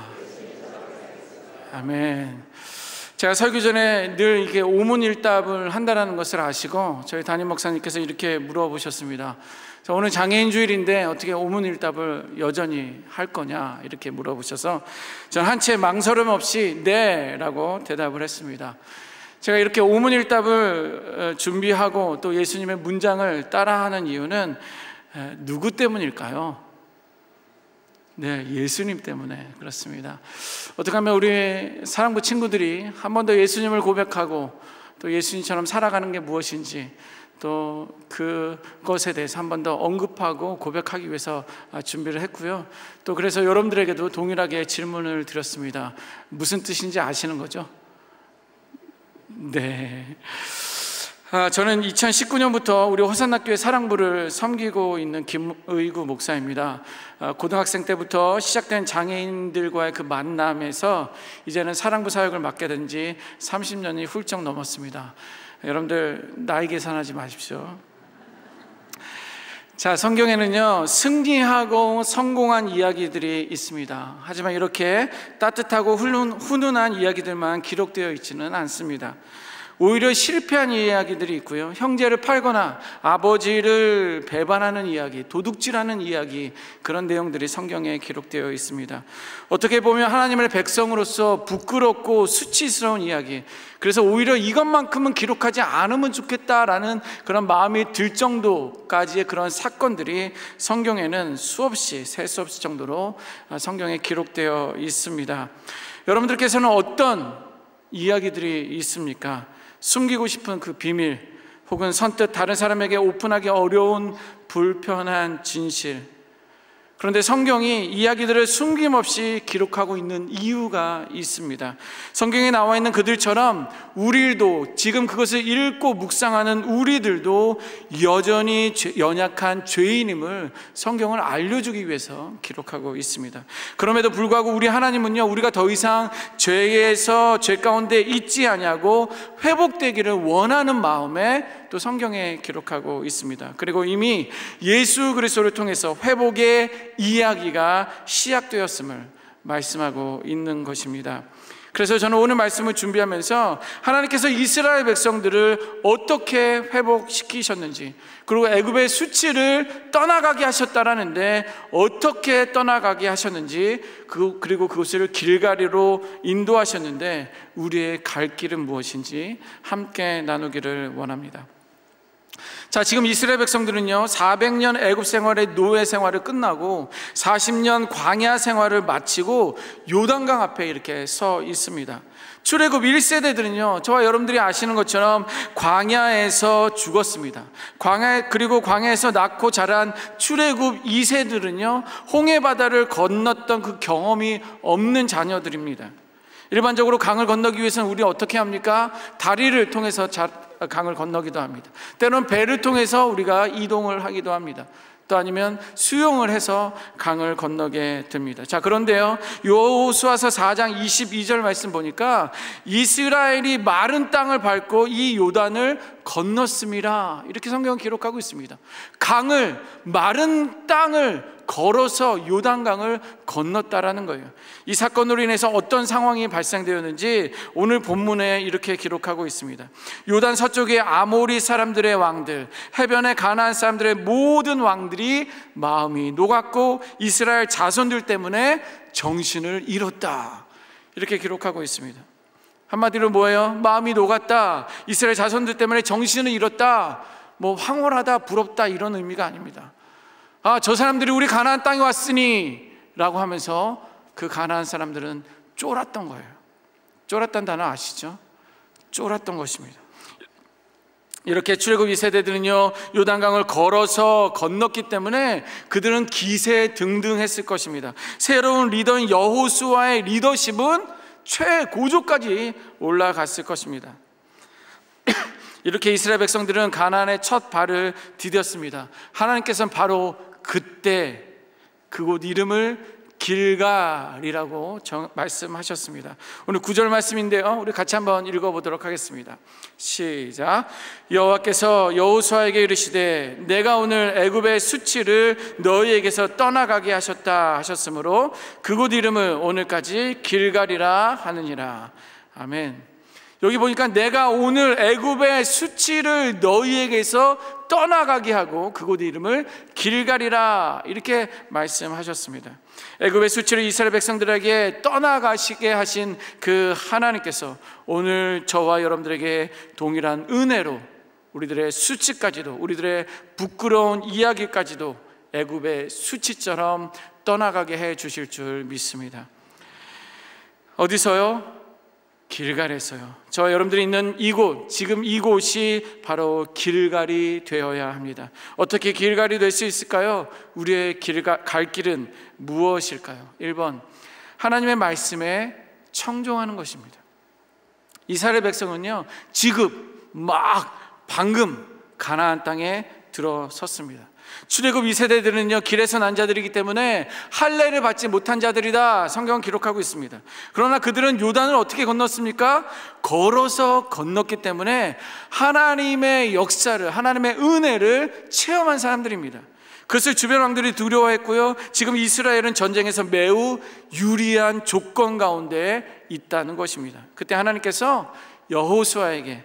아멘. 제가 설교 전에 늘 이게 오문일답을 한다는 것을 아시고 저희 담임 목사님께서 이렇게 물어보셨습니다. 오늘 장애인 주일인데 어떻게 오문일답을 여전히 할 거냐 이렇게 물어보셔서 저는 한채 망설임 없이 네 라고 대답을 했습니다. 제가 이렇게 오문일답을 준비하고 또 예수님의 문장을 따라하는 이유는 누구 때문일까요? 네, 예수님 때문에 그렇습니다. 어떻게 하면 우리 사랑부 친구들이 한 번 더 예수님을 고백하고 또 예수님처럼 살아가는 게 무엇인지 또 그것에 대해서 한 번 더 언급하고 고백하기 위해서 준비를 했고요. 또 그래서 여러분들에게도 동일하게 질문을 드렸습니다. 무슨 뜻인지 아시는 거죠? 네. 저는 2019년부터 우리 호산나교회 사랑부를 섬기고 있는 김의구 목사입니다. 고등학생 때부터 시작된 장애인들과의 그 만남에서 이제는 사랑부 사역을 맡게 된 지 30년이 훌쩍 넘었습니다. 여러분들 나이 계산하지 마십시오. 자, 성경에는요 승리하고 성공한 이야기들이 있습니다. 하지만 이렇게 따뜻하고 훈훈한 이야기들만 기록되어 있지는 않습니다. 오히려 실패한 이야기들이 있고요, 형제를 팔거나 아버지를 배반하는 이야기, 도둑질하는 이야기, 그런 내용들이 성경에 기록되어 있습니다. 어떻게 보면 하나님의 백성으로서 부끄럽고 수치스러운 이야기, 그래서 오히려 이것만큼은 기록하지 않으면 좋겠다라는 그런 마음이 들 정도까지의 그런 사건들이 성경에는 수없이 셀 수 없을 정도로 성경에 기록되어 있습니다. 여러분들께서는 어떤 이야기들이 있습니까? 숨기고 싶은 그 비밀, 혹은 선뜻 다른 사람에게 오픈하기 어려운 불편한 진실. 그런데 성경이 이야기들을 숨김없이 기록하고 있는 이유가 있습니다. 성경에 나와 있는 그들처럼 우리도, 지금 그것을 읽고 묵상하는 우리들도 여전히 연약한 죄인임을 성경을 알려주기 위해서 기록하고 있습니다. 그럼에도 불구하고 우리 하나님은요, 우리가 더 이상 죄에서, 죄 가운데 있지 아니하고 회복되기를 원하는 마음에 또 성경에 기록하고 있습니다. 그리고 이미 예수 그리스도를 통해서 회복의 이야기가 시작되었음을 말씀하고 있는 것입니다. 그래서 저는 오늘 말씀을 준비하면서 하나님께서 이스라엘 백성들을 어떻게 회복시키셨는지, 그리고 애굽의 수치를 떠나가게 하셨다라는데 어떻게 떠나가게 하셨는지, 그리고 그곳을 길가리로 인도하셨는데 우리의 갈 길은 무엇인지 함께 나누기를 원합니다. 자, 지금 이스라엘 백성들은요 400년 애굽 생활의 노예 생활을 끝나고 40년 광야 생활을 마치고 요단강 앞에 이렇게 서 있습니다. 출애굽 1세대들은요 저와 여러분들이 아시는 것처럼 광야에서 죽었습니다. 그리고 광야에서 낳고 자란 출애굽 2세들은요 홍해 바다를 건넜던 그 경험이 없는 자녀들입니다. 일반적으로 강을 건너기 위해서는 우리 어떻게 합니까? 다리를 통해서 강을 건너기도 합니다. 때로는 배를 통해서 우리가 이동을 하기도 합니다. 또 아니면 수영을 해서 강을 건너게 됩니다. 자, 그런데요 여호수아서 4장 22절 말씀 보니까 이스라엘이 마른 땅을 밟고 이 요단을 건넜음이라, 이렇게 성경은 기록하고 있습니다. 마른 땅을 걸어서 요단강을 건넜다라는 거예요. 이 사건으로 인해서 어떤 상황이 발생되었는지 오늘 본문에 이렇게 기록하고 있습니다. 요단 서쪽의 아모리 사람들의 왕들, 해변의 가나안 사람들의 모든 왕들이 마음이 녹았고 이스라엘 자손들 때문에 정신을 잃었다, 이렇게 기록하고 있습니다. 한마디로 뭐예요? 마음이 녹았다, 이스라엘 자손들 때문에 정신을 잃었다. 뭐 황홀하다, 부럽다 이런 의미가 아닙니다. 저 사람들이 우리 가나안 땅에 왔으니 라고 하면서 그 가나안 사람들은 쫄았던 거예요. 쫄았다는 단어 아시죠? 쫄았던 것입니다. 이렇게 출애굽 2세대들은요 요단강을 걸어서 건넜기 때문에 그들은 기세등등했을 것입니다. 새로운 리더인 여호수아의 리더십은 최고조까지 올라갔을 것입니다. 이렇게 이스라엘 백성들은 가나안의 첫 발을 디뎠습니다. 하나님께서는 바로 그때 그곳 이름을 길갈이라고 말씀하셨습니다. 오늘 9절 말씀인데요, 우리 같이 한번 읽어보도록 하겠습니다. 시작. 여호와께서 여호수아에게 이르시되 내가 오늘 애굽의 수치를 너희에게서 떠나가게 하셨다 하셨으므로 그곳 이름을 오늘까지 길갈이라 하느니라. 아멘. 여기 보니까 내가 오늘 애굽의 수치를 너희에게서 떠나가게 하고 그곳 이름을 길갈이라 이렇게 말씀하셨습니다. 애굽의 수치를 이스라엘 백성들에게 떠나가시게 하신 그 하나님께서 오늘 저와 여러분들에게 동일한 은혜로 우리들의 수치까지도, 우리들의 부끄러운 이야기까지도 애굽의 수치처럼 떠나가게 해 주실 줄 믿습니다. 어디서요? 길갈에서요. 저와 여러분들이 있는 이곳, 지금 이곳이 바로 길갈이 되어야 합니다. 어떻게 길갈이 될 수 있을까요? 우리의 갈 길은 무엇일까요? 1번, 하나님의 말씀에 청종하는 것입니다. 이스라엘 백성은요 지금 방금 가나안 땅에 들어섰습니다. 출애굽 2세대들은요 길에서 난 자들이기 때문에 할례를 받지 못한 자들이다 성경은 기록하고 있습니다. 그러나 그들은 요단을 어떻게 건넜습니까? 걸어서 건넜기 때문에 하나님의 역사를, 하나님의 은혜를 체험한 사람들입니다. 그것을 주변 왕들이 두려워했고요, 지금 이스라엘은 전쟁에서 매우 유리한 조건 가운데 있다는 것입니다. 그때 하나님께서 여호수아에게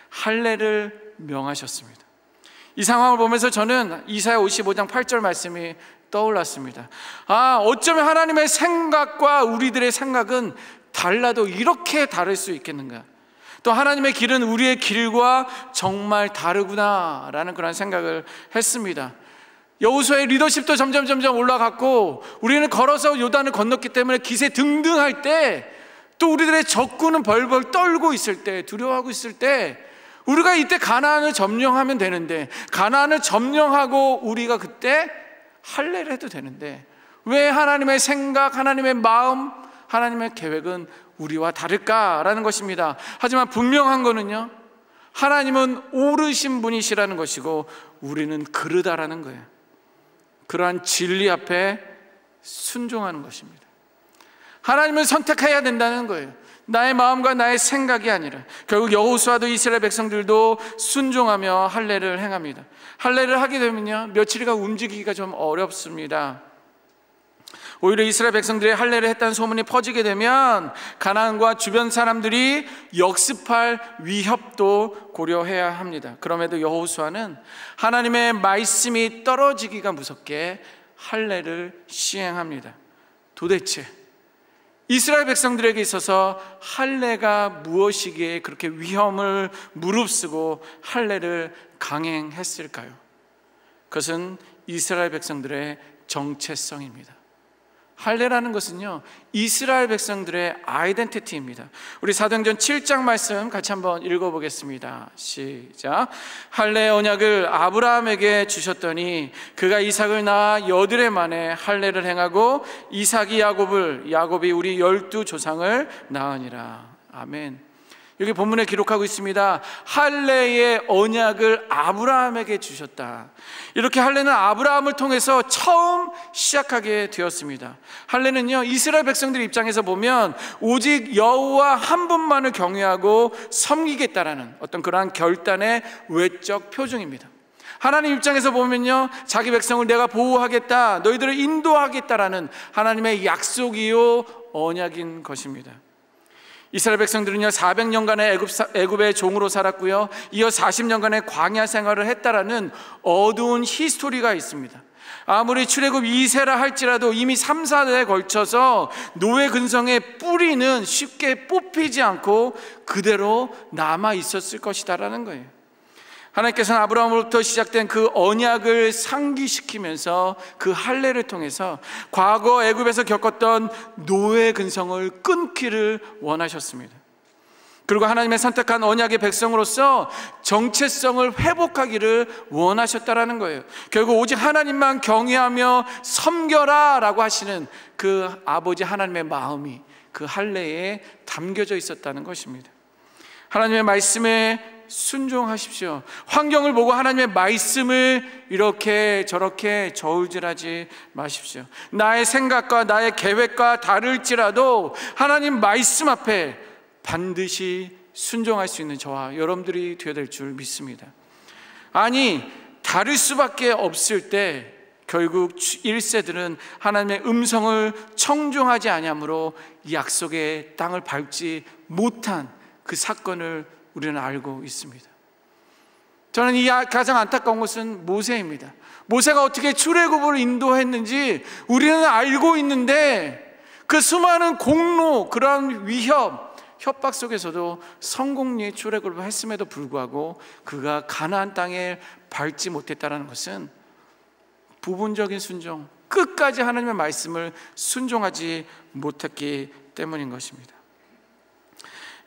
할례를 명하셨습니다. 이 상황을 보면서 저는 이사야 55장 8절 말씀이 떠올랐습니다. 어쩌면 하나님의 생각과 우리들의 생각은 달라도 이렇게 다를 수 있겠는가? 또 하나님의 길은 우리의 길과 정말 다르구나라는 그런 생각을 했습니다. 여호수아의 리더십도 점점 올라갔고 우리는 걸어서 요단을 건넜기 때문에 기세 등등할 때, 또 우리들의 적군은 벌벌 떨고 있을 때, 두려워하고 있을 때 우리가 이때 가나안을 점령하면 되는데, 가나안을 점령하고 우리가 그때 할례를 해도 되는데 왜 하나님의 생각, 하나님의 마음, 하나님의 계획은 우리와 다를까라는 것입니다. 하지만 분명한 거는요, 하나님은 오르신 분이시라는 것이고 우리는 그르다라는 거예요. 그러한 진리 앞에 순종하는 것입니다. 하나님을 선택해야 된다는 거예요. 나의 마음과 나의 생각이 아니라. 결국 여호수아도 이스라엘 백성들도 순종하며 할례를 행합니다. 할례를 하게 되면요 며칠간 움직이기가 좀 어렵습니다. 오히려 이스라엘 백성들이 할례를 했다는 소문이 퍼지게 되면 가나안과 주변 사람들이 역습할 위협도 고려해야 합니다. 그럼에도 여호수아는 하나님의 말씀이 떨어지기가 무섭게 할례를 시행합니다. 도대체 이스라엘 백성들에게 있어서 할례가 무엇이기에 그렇게 위험을 무릅쓰고 할례를 강행했을까요? 그것은 이스라엘 백성들의 정체성입니다. 할례라는 것은요 이스라엘 백성들의 아이덴티티입니다. 우리 사도행전 7장 말씀 같이 한번 읽어보겠습니다. 시작. 할례 언약을 아브라함에게 주셨더니 그가 이삭을 낳아 여드레 만에 할례를 행하고 이삭이 야곱이 우리 12조상을 낳으니라. 아멘. 여기 본문에 기록하고 있습니다. 할례의 언약을 아브라함에게 주셨다. 이렇게 할례는 아브라함을 통해서 처음 시작하게 되었습니다. 할례는요 이스라엘 백성들 입장에서 보면 오직 여호와 한 분만을 경외하고 섬기겠다라는 어떤 그러한 결단의 외적 표징입니다. 하나님 입장에서 보면요 자기 백성을 내가 보호하겠다, 너희들을 인도하겠다라는 하나님의 약속이요 언약인 것입니다. 이스라엘 백성들은요 400년간의 애굽의 종으로 살았고요, 이어 40년간의 광야 생활을 했다라는 어두운 히스토리가 있습니다. 아무리 출애굽 2세라 할지라도 이미 3, 4대에 걸쳐서 노예 근성의 뿌리는 쉽게 뽑히지 않고 그대로 남아 있었을 것이다라는 거예요. 하나님께서는 아브라함으로부터 시작된 그 언약을 상기시키면서 그 할례를 통해서 과거 애굽에서 겪었던 노예 근성을 끊기를 원하셨습니다. 그리고 하나님의 선택한 언약의 백성으로서 정체성을 회복하기를 원하셨다라는 거예요. 결국 오직 하나님만 경외하며 섬겨라 라고 하시는 그 아버지 하나님의 마음이 그 할례에 담겨져 있었다는 것입니다. 하나님의 말씀에 순종하십시오. 환경을 보고 하나님의 말씀을 이렇게 저렇게 저울질하지 마십시오. 나의 생각과 나의 계획과 다를지라도 하나님 말씀 앞에 반드시 순종할 수 있는 저와 여러분들이 되어야 될 줄 믿습니다. 아니, 다를 수밖에 없을 때 결국 1세들은 하나님의 음성을 청중하지 아니하므로 약속의 땅을 밟지 못한 그 사건을 우리는 알고 있습니다. 저는 이 가장 안타까운 것은 모세입니다. 모세가 어떻게 출애굽을 인도했는지 우리는 알고 있는데 그 수많은 공로, 그런 위협, 협박 속에서도 성공리에 출애굽을 했음에도 불구하고 그가 가나안 땅에 밟지 못했다는 것은 부분적인 순종, 끝까지 하나님의 말씀을 순종하지 못했기 때문인 것입니다.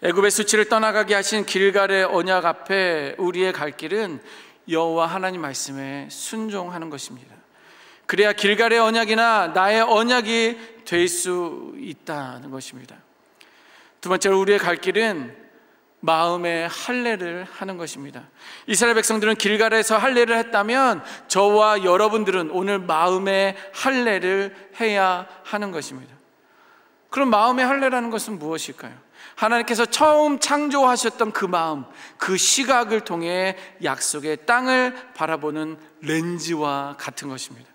애굽의 수치를 떠나가게 하신 길갈의 언약 앞에 우리의 갈 길은 여호와 하나님 말씀에 순종하는 것입니다. 그래야 길갈의 언약이나 나의 언약이 될 수 있다는 것입니다. 두 번째로 우리의 갈 길은 마음의 할례를 하는 것입니다. 이스라엘 백성들은 길갈에서 할례를 했다면 저와 여러분들은 오늘 마음의 할례를 해야 하는 것입니다. 그럼 마음의 할례라는 것은 무엇일까요? 하나님께서 처음 창조하셨던 그 마음, 그 시각을 통해 약속의 땅을 바라보는 렌즈와 같은 것입니다.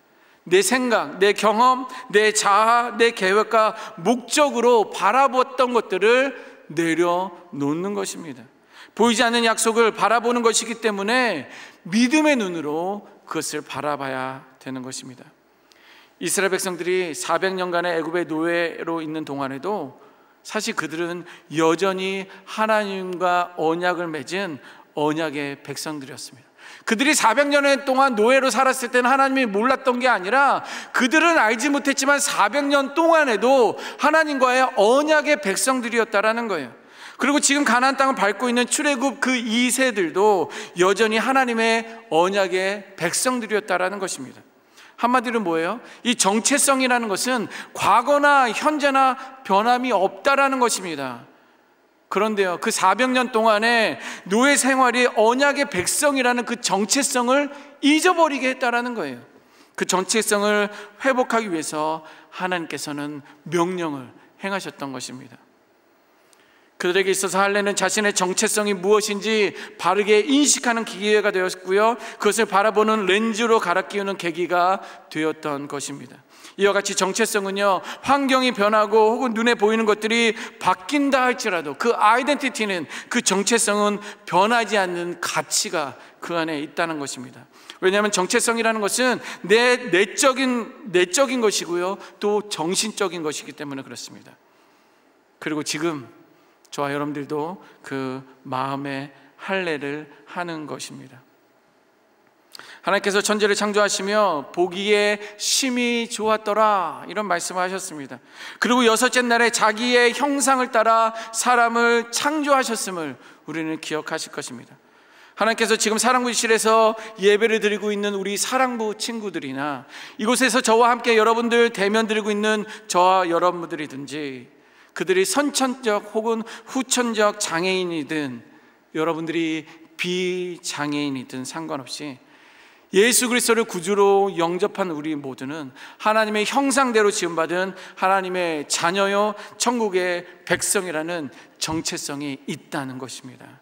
내 생각, 내 경험, 내 자아, 내 계획과 목적으로 바라봤던 것들을 내려놓는 것입니다. 보이지 않는 약속을 바라보는 것이기 때문에 믿음의 눈으로 그것을 바라봐야 되는 것입니다. 이스라엘 백성들이 400년간의 애굽의 노예로 있는 동안에도 사실 그들은 여전히 하나님과 언약을 맺은 언약의 백성들이었습니다. 그들이 400년 동안 노예로 살았을 때는 하나님이 몰랐던 게 아니라 그들은 알지 못했지만 400년 동안에도 하나님과의 언약의 백성들이었다라는 거예요. 그리고 지금 가나안 땅을 밟고 있는 출애굽 그 2세들도 여전히 하나님의 언약의 백성들이었다라는 것입니다. 한마디로 뭐예요? 이 정체성이라는 것은 과거나 현재나 변함이 없다라는 것입니다. 그런데요, 그 400년 동안에 노예 생활이 언약의 백성이라는 그 정체성을 잊어버리게 했다라는 거예요. 그 정체성을 회복하기 위해서 하나님께서는 명령을 행하셨던 것입니다. 그들에게 있어서 할례는 자신의 정체성이 무엇인지 바르게 인식하는 기회가 되었고요, 그것을 바라보는 렌즈로 갈아 끼우는 계기가 되었던 것입니다. 이와 같이 정체성은요, 환경이 변하고 혹은 눈에 보이는 것들이 바뀐다 할지라도 그 아이덴티티는, 그 정체성은 변하지 않는 가치가 그 안에 있다는 것입니다. 왜냐하면 정체성이라는 것은 내적인 것이고요, 또 정신적인 것이기 때문에 그렇습니다. 그리고 지금 저와 여러분들도 그 마음의 할례를 하는 것입니다. 하나님께서 천지를 창조하시며 보기에 심히 좋았더라, 이런 말씀을 하셨습니다. 그리고 6째 날에 자기의 형상을 따라 사람을 창조하셨음을 우리는 기억하실 것입니다. 하나님께서 지금 사랑부실에서 예배를 드리고 있는 우리 사랑부 친구들이나 이곳에서 저와 함께 여러분들 대면 드리고 있는 저와 여러분들이든지, 그들이 선천적 혹은 후천적 장애인이든 여러분들이 비장애인이든 상관없이 예수 그리스도를 구주로 영접한 우리 모두는 하나님의 형상대로 지음받은 하나님의 자녀요, 천국의 백성이라는 정체성이 있다는 것입니다.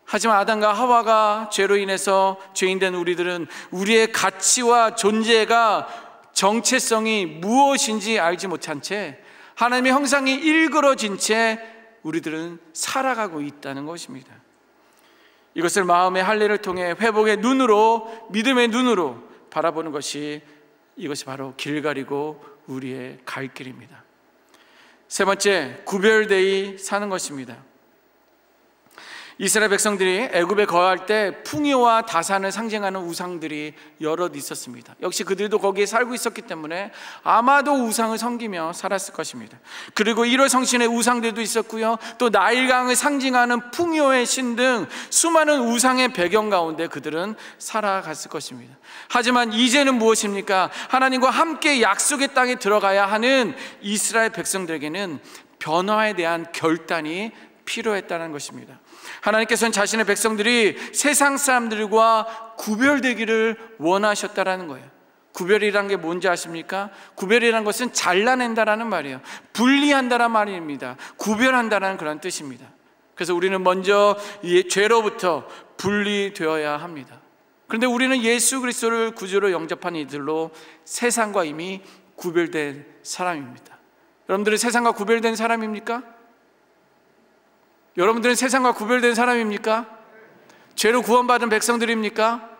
하지만 아담과 하와가 죄로 인해서 죄인된 우리들은 우리의 가치와 존재가, 정체성이 무엇인지 알지 못한 채 하나님의 형상이 일그러진 채 우리들은 살아가고 있다는 것입니다. 이것을 마음의 할례를 통해 회복의 눈으로, 믿음의 눈으로 바라보는 것이, 이것이 바로 길갈이고 우리의 갈 길입니다. 세 번째, 구별되이 사는 것입니다. 이스라엘 백성들이 애굽에 거할 때 풍요와 다산을 상징하는 우상들이 여럿 있었습니다. 역시 그들도 거기에 살고 있었기 때문에 아마도 우상을 섬기며 살았을 것입니다. 그리고 1월 성신의 우상들도 있었고요, 또 나일강을 상징하는 풍요의 신 등 수많은 우상의 배경 가운데 그들은 살아갔을 것입니다. 하지만 이제는 무엇입니까? 하나님과 함께 약속의 땅에 들어가야 하는 이스라엘 백성들에게는 변화에 대한 결단이 필요했다는 것입니다. 하나님께서는 자신의 백성들이 세상 사람들과 구별되기를 원하셨다라는 거예요. 구별이란 게 뭔지 아십니까? 구별이란 것은 잘라낸다라는 말이에요. 분리한다라는 말입니다. 구별한다라는 그런 뜻입니다. 그래서 우리는 먼저 이 죄로부터 분리되어야 합니다. 그런데 우리는 예수 그리스도를 구주로 영접한 이들로 세상과 이미 구별된 사람입니다. 여러분들은 세상과 구별된 사람입니까? 여러분들은 세상과 구별된 사람입니까? 죄로 구원받은 백성들입니까?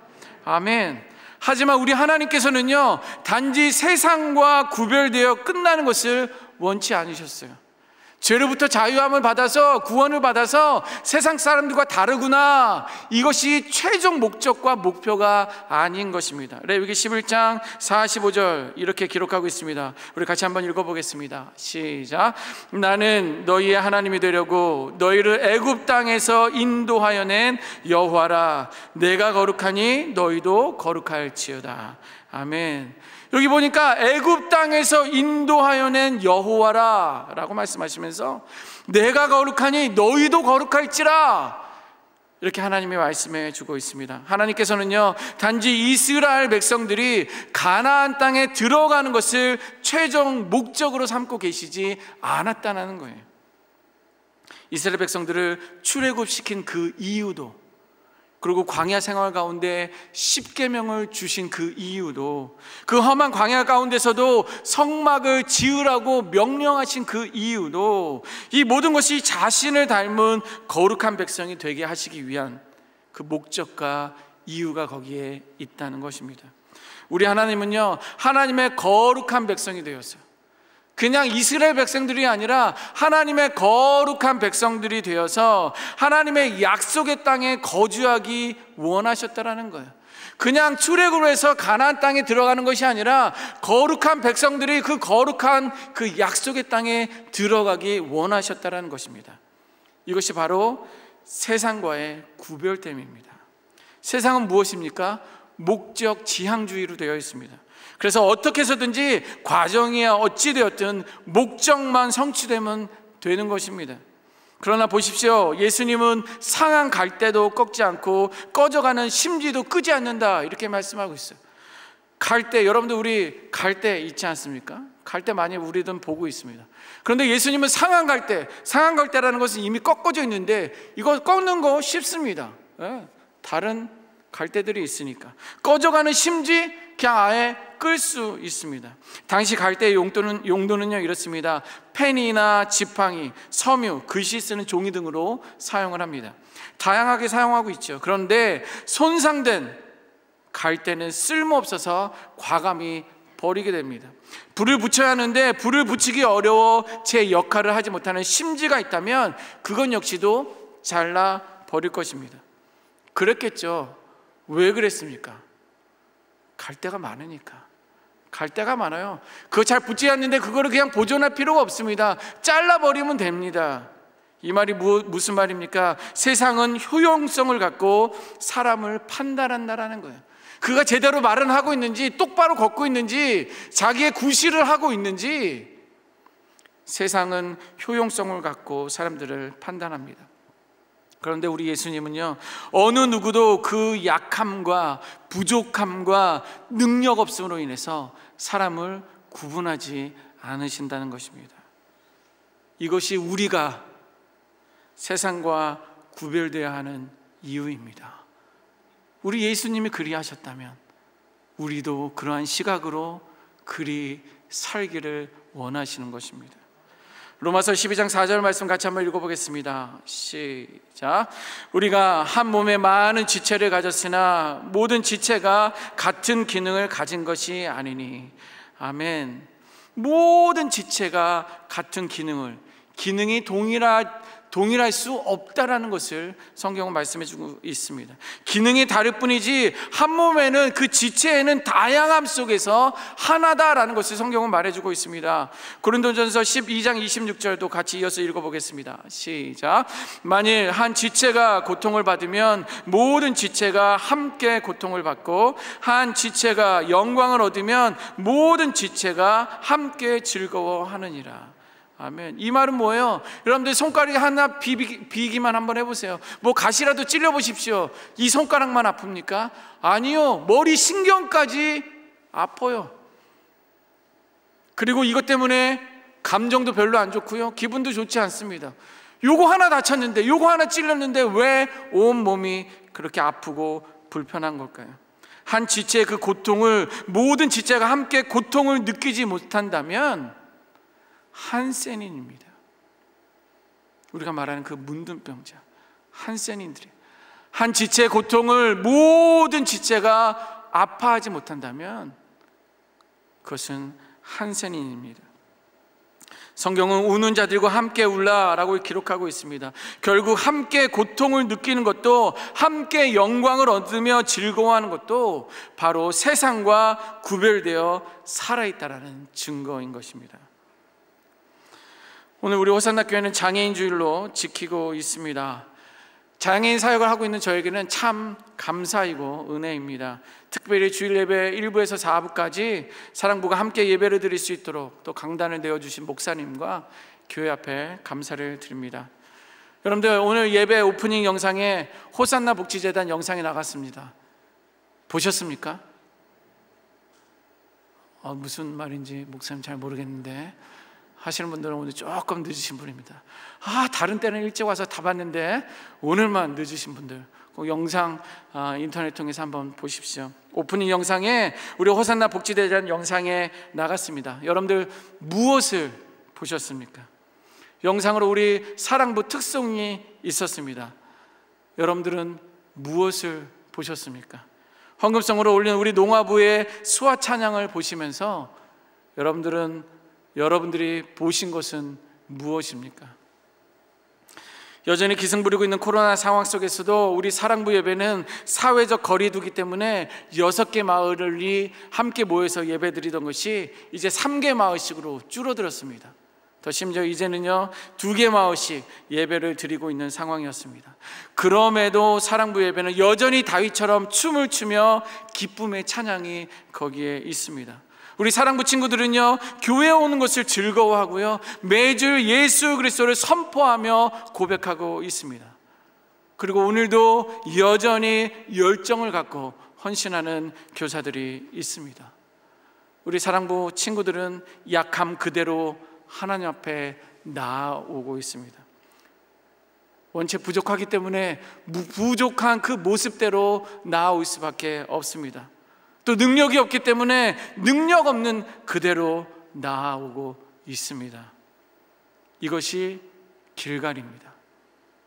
아멘. 하지만 우리 하나님께서는요, 단지 세상과 구별되어 끝나는 것을 원치 않으셨어요. 죄로부터 자유함을 받아서, 구원을 받아서 세상 사람들과 다르구나, 이것이 최종 목적과 목표가 아닌 것입니다. 레위기 11장 45절 이렇게 기록하고 있습니다. 우리 같이 한번 읽어보겠습니다. 시작. 나는 너희의 하나님이 되려고 너희를 애굽 땅에서 인도하여 낸 여호와라. 내가 거룩하니 너희도 거룩할지어다. 아멘. 여기 보니까 애굽 땅에서 인도하여 낸 여호와라 라고 말씀하시면서 내가 거룩하니 너희도 거룩할지라, 이렇게 하나님이 말씀해 주고 있습니다. 하나님께서는요, 단지 이스라엘 백성들이 가나안 땅에 들어가는 것을 최종 목적으로 삼고 계시지 않았다는 거예요. 이스라엘 백성들을 출애굽시킨 그 이유도, 그리고 광야 생활 가운데 십계명을 주신 그 이유도, 그 험한 광야 가운데서도 성막을 지으라고 명령하신 그 이유도, 이 모든 것이 자신을 닮은 거룩한 백성이 되게 하시기 위한 그 목적과 이유가 거기에 있다는 것입니다. 우리 하나님은요, 하나님의 거룩한 백성이 되었어요. 그냥 이스라엘 백성들이 아니라 하나님의 거룩한 백성들이 되어서 하나님의 약속의 땅에 거주하기 원하셨다라는 거예요. 그냥 출애굽을 해서 가나안 땅에 들어가는 것이 아니라 거룩한 백성들이 그 거룩한 그 약속의 땅에 들어가기 원하셨다라는 것입니다. 이것이 바로 세상과의 구별됨입니다. 세상은 무엇입니까? 목적 지향주의로 되어 있습니다. 그래서 어떻게 해서든지 과정이야 어찌되었든 목적만 성취되면 되는 것입니다. 그러나 보십시오, 예수님은 상한 갈대도 꺾지 않고 꺼져가는 심지도 끄지 않는다, 이렇게 말씀하고 있어요. 갈대, 여러분들 우리 갈대 있지 않습니까? 갈대 많이 우리든 보고 있습니다. 그런데 예수님은 상한 갈대라는 것은 이미 꺾어져 있는데 이거 꺾는 거 쉽습니다. 다른 갈대들이 있으니까. 꺼져가는 심지 그냥 아예 끌 수 있습니다. 당시 갈대의 용도는요 이렇습니다. 펜이나 지팡이, 섬유, 글씨 쓰는 종이 등으로 사용을 합니다. 다양하게 사용하고 있죠. 그런데 손상된 갈대는 쓸모없어서 과감히 버리게 됩니다. 불을 붙여야 하는데 불을 붙이기 어려워 제 역할을 하지 못하는 심지가 있다면 그건 역시도 잘라 버릴 것입니다. 그랬겠죠. 왜 그랬습니까? 갈대가 많으니까. 갈대가 많아요. 그거 잘 붙지 않는데 그거를 그냥 보존할 필요가 없습니다. 잘라버리면 됩니다. 이 말이 무슨 말입니까? 세상은 효용성을 갖고 사람을 판단한다라는 거예요. 그가 제대로 말은 하고 있는지, 똑바로 걷고 있는지, 자기의 구실을 하고 있는지, 세상은 효용성을 갖고 사람들을 판단합니다. 그런데 우리 예수님은요, 어느 누구도 그 약함과 부족함과 능력 없음으로 인해서 사람을 구분하지 않으신다는 것입니다. 이것이 우리가 세상과 구별되어야 하는 이유입니다. 우리 예수님이 그리하셨다면 우리도 그러한 시각으로 그리 살기를 원하시는 것입니다. 로마서 12장 4절 말씀 같이 한번 읽어보겠습니다. 시작. 우리가 한 몸에 많은 지체를 가졌으나 모든 지체가 같은 기능을 가진 것이 아니니. 아멘. 모든 지체가 같은 기능이 동일할 수 없다라는 것을 성경은 말씀해 주고 있습니다. 기능이 다를 뿐이지 한 몸에는 그 지체에는 다양함 속에서 하나다라는 것을 성경은 말해주고 있습니다. 고린도전서 12장 26절도 같이 이어서 읽어보겠습니다. 시작. 만일 한 지체가 고통을 받으면 모든 지체가 함께 고통을 받고, 한 지체가 영광을 얻으면 모든 지체가 함께 즐거워하느니라. 아멘. 이 말은 뭐예요? 여러분들 손가락이 하나 비기만 한번 해보세요. 뭐 가시라도 찔러 보십시오. 이 손가락만 아픕니까? 아니요, 머리 신경까지 아파요. 그리고 이것 때문에 감정도 별로 안 좋고요, 기분도 좋지 않습니다. 요거 하나 다쳤는데, 요거 하나 찔렸는데 왜 온몸이 그렇게 아프고 불편한 걸까요? 한 지체의 그 고통을 모든 지체가 함께 고통을 느끼지 못한다면 한센인입니다. 우리가 말하는 그 문둥병자, 한센인들이 한 지체의 고통을 모든 지체가 아파하지 못한다면 그것은 한센인입니다. 성경은 우는 자들과 함께 울라라고 기록하고 있습니다. 결국 함께 고통을 느끼는 것도, 함께 영광을 얻으며 즐거워하는 것도 바로 세상과 구별되어 살아있다라는 증거인 것입니다. 오늘 우리 호산나 교회는 장애인 주일로 지키고 있습니다. 장애인 사역을 하고 있는 저에게는 참 감사이고 은혜입니다. 특별히 주일 예배 1부에서 4부까지 사랑부가 함께 예배를 드릴 수 있도록 또 강단을 내어주신 목사님과 교회 앞에 감사를 드립니다. 여러분들, 오늘 예배 오프닝 영상에 호산나 복지재단 영상이 나갔습니다. 보셨습니까? 무슨 말인지 목사님 잘 모르겠는데 하시는 분들은 오늘 조금 늦으신 분입니다. 다른 때는 일찍 와서 다 봤는데 오늘만 늦으신 분들, 그 영상 인터넷 통해서 한번 보십시오. 오프닝 영상에 우리 호산나 복지대전 영상에 나갔습니다. 여러분들 무엇을 보셨습니까? 영상으로 우리 사랑부 특송이 있었습니다. 여러분들은 무엇을 보셨습니까? 헌금성으로 올린 우리 농화부의 수화 찬양을 보시면서 여러분들이 보신 것은 무엇입니까? 여전히 기승 부리고 있는 코로나 상황 속에서도 우리 사랑부 예배는 사회적 거리두기 때문에 6개 마을이 함께 모여서 예배드리던 것이 이제 3개 마을씩으로 줄어들었습니다. 더 심지어 이제는요 2개 마을씩 예배를 드리고 있는 상황이었습니다. 그럼에도 사랑부 예배는 여전히 다윗처럼 춤을 추며 기쁨의 찬양이 거기에 있습니다. 우리 사랑부 친구들은요 교회에 오는 것을 즐거워하고요, 매주 예수 그리스도를 선포하며 고백하고 있습니다. 그리고 오늘도 여전히 열정을 갖고 헌신하는 교사들이 있습니다. 우리 사랑부 친구들은 약함 그대로 하나님 앞에 나아오고 있습니다. 원체 부족하기 때문에 부족한 그 모습대로 나아올 수밖에 없습니다. 또 능력이 없기 때문에 능력 없는 그대로 나아오고 있습니다. 이것이 길갈입니다.